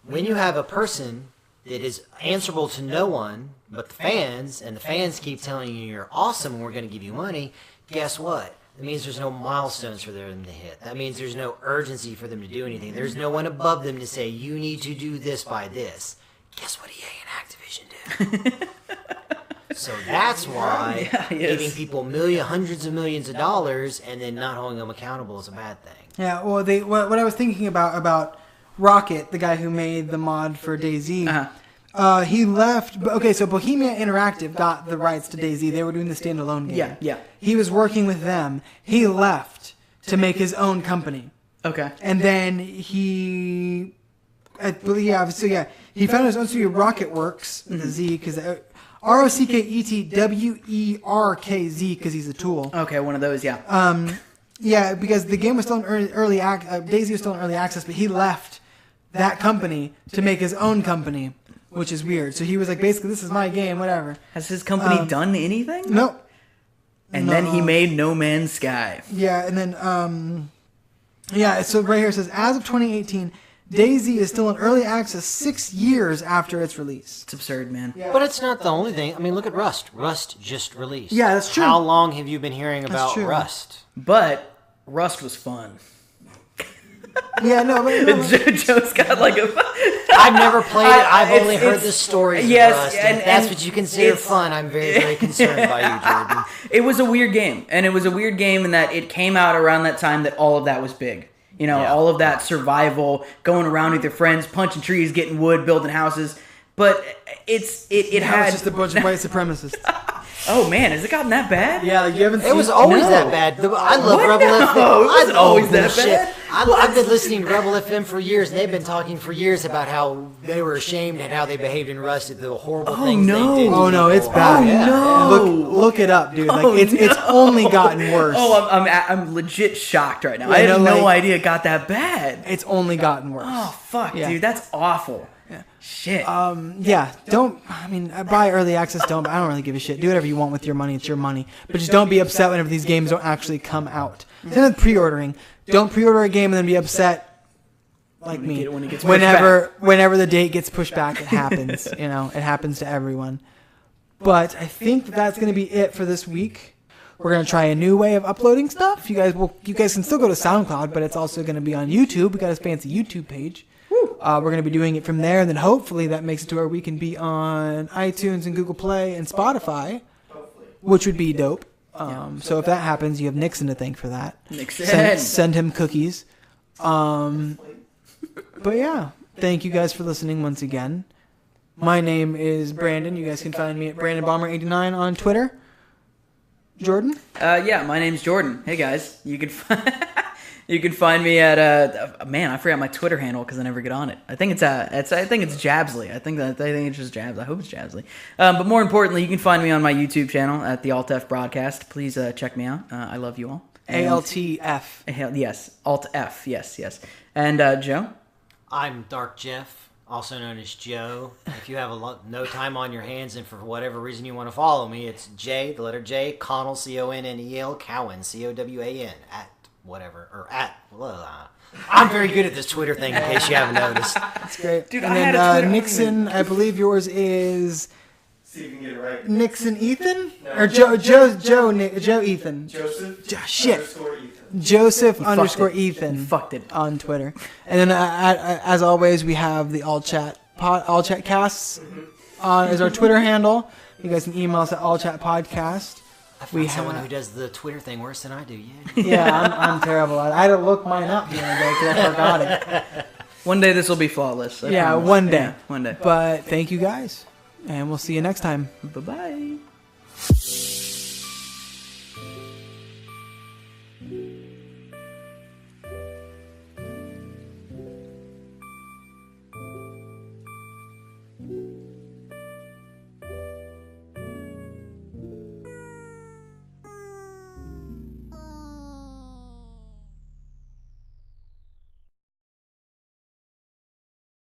Speaker 3: When you have a person that is answerable to no one but the fans, and the fans keep telling you you're awesome and we're going to give you money, guess what? That means there's no milestones for them to hit. That means there's no urgency for them to do anything. There's no one above them to say, you need to do this by this. Guess what EA and Activision did? So that's why giving people hundreds of millions of dollars and then not holding them accountable is a bad thing.
Speaker 1: Yeah, well, what I was thinking about Rocket, the guy who made the mod for DayZ, he left. Okay, so Bohemia Interactive got the rights to DayZ. They were doing the standalone game.
Speaker 2: Yeah.
Speaker 1: He was working with them. He left to make his own company.
Speaker 2: Okay.
Speaker 1: And then he found his own studio, Rocketworks, the Z, because ROCKETWERKZ, because he's a tool.
Speaker 2: Okay, one of those, yeah.
Speaker 1: Yeah, because the game was still in early DayZ was still in early access, but he left that company to make his own company, which is weird. So he was like, basically, this is my game, whatever.
Speaker 2: Has his company done anything?
Speaker 1: No.
Speaker 2: And then he made No Man's Sky.
Speaker 1: Yeah, and then so right here it says, as of 2018, DayZ is still in early access 6 years after its release.
Speaker 2: It's absurd, man.
Speaker 1: Yeah.
Speaker 3: But it's not the only thing. I mean, look at Rust. Rust just released.
Speaker 1: Yeah, that's true.
Speaker 3: How long have you been hearing about Rust?
Speaker 2: But Rust was fun.
Speaker 1: Yeah, no, but
Speaker 2: Joe's got like a...
Speaker 3: I've never played it. I've only heard the stories of Rust. And if that's what you consider fun, I'm very, very concerned by you, Jordan.
Speaker 2: It was a weird game. And it was a weird game in that it came out around that time that all of that was big. You know, all of that survival, going around with your friends, punching trees, getting wood, building houses. But it had...
Speaker 1: It's just a bunch of white supremacists.
Speaker 2: Oh, man, has it gotten that bad?
Speaker 1: Yeah, like you haven't seen...
Speaker 3: It was always that bad. I love Rebel FM.
Speaker 2: No, it wasn't always that bad.
Speaker 3: I've been listening to Rebel FM for years, and they've been talking for years about how they were ashamed at how they behaved in Rust, the horrible things they did.
Speaker 1: Oh, no, it's bad.
Speaker 2: Oh, no.
Speaker 1: Look it up, dude. Like, it's only gotten worse.
Speaker 2: Oh, I'm legit shocked right now. I had no idea it got that bad.
Speaker 1: It's only gotten worse.
Speaker 2: Oh, fuck, dude. That's awful.
Speaker 1: Yeah.
Speaker 2: Shit.
Speaker 1: Buy early access, I don't really give a shit. Do whatever you want with your money. It's your money. But just don't be upset whenever these games don't actually come out. Same with pre-ordering. Don't pre-order a game and then be upset like me. Whenever the date gets pushed back, it happens. It happens to everyone. But I think that's going to be it for this week. We're going to try a new way of uploading stuff. You guys can still go to SoundCloud, but it's also going to be on YouTube. We got a fancy YouTube page. We're going to be doing it from there, and then hopefully that makes it to where we can be on iTunes and Google Play and Spotify, which would be dope. So if that happens, you have Nixon to thank for that.
Speaker 2: Nixon.
Speaker 1: Send him cookies. But yeah, thank you guys for listening once again. My name is Brandon. You guys can find me at BrandonBomber89 on Twitter. Jordan?
Speaker 2: Yeah, my name's Jordan. Hey guys, you can find me at man, I forgot my Twitter handle because I never get on it. I think it's Jabsley. I think it's just Jabs. I hope it's Jabsley. But more importantly, you can find me on my YouTube channel at the Alt F Broadcast. Please check me out. I love you all.
Speaker 1: ALTF.
Speaker 2: Yes, Alt F. Yes. And Joe?
Speaker 3: I'm Dark Jeff, also known as Joe. If you have no time on your hands and for whatever reason you want to follow me, it's J, the letter J, Connell, Connel, Cowan, Cowan, at whatever, or at, I'm very good at this Twitter thing, in case you haven't noticed.
Speaker 1: That's great.
Speaker 2: Dude,
Speaker 1: and
Speaker 2: I had a
Speaker 1: then
Speaker 2: Twitter
Speaker 1: Nixon, I believe yours is...
Speaker 4: See if you can get it right.
Speaker 1: Nixon Ethan?
Speaker 4: No.
Speaker 1: Or Joe Ethan.
Speaker 4: Joseph
Speaker 1: Joseph
Speaker 2: You
Speaker 1: underscore
Speaker 2: fucked it.
Speaker 1: Ethan.
Speaker 2: You fucked it.
Speaker 1: On Twitter. And then, as always, we have the All Chat Casts as our Twitter handle. You guys can email us at allchatpodcast.
Speaker 3: I found someone who does the Twitter thing worse than I do,
Speaker 1: Yeah, I'm terrible at it. I had to look mine up the other day because I forgot it.
Speaker 2: One day this will be flawless. I
Speaker 1: Yeah,
Speaker 2: promise.
Speaker 1: one day.
Speaker 2: Yeah, one day.
Speaker 1: But thank you guys. And we'll see you next time.
Speaker 2: Bye-bye.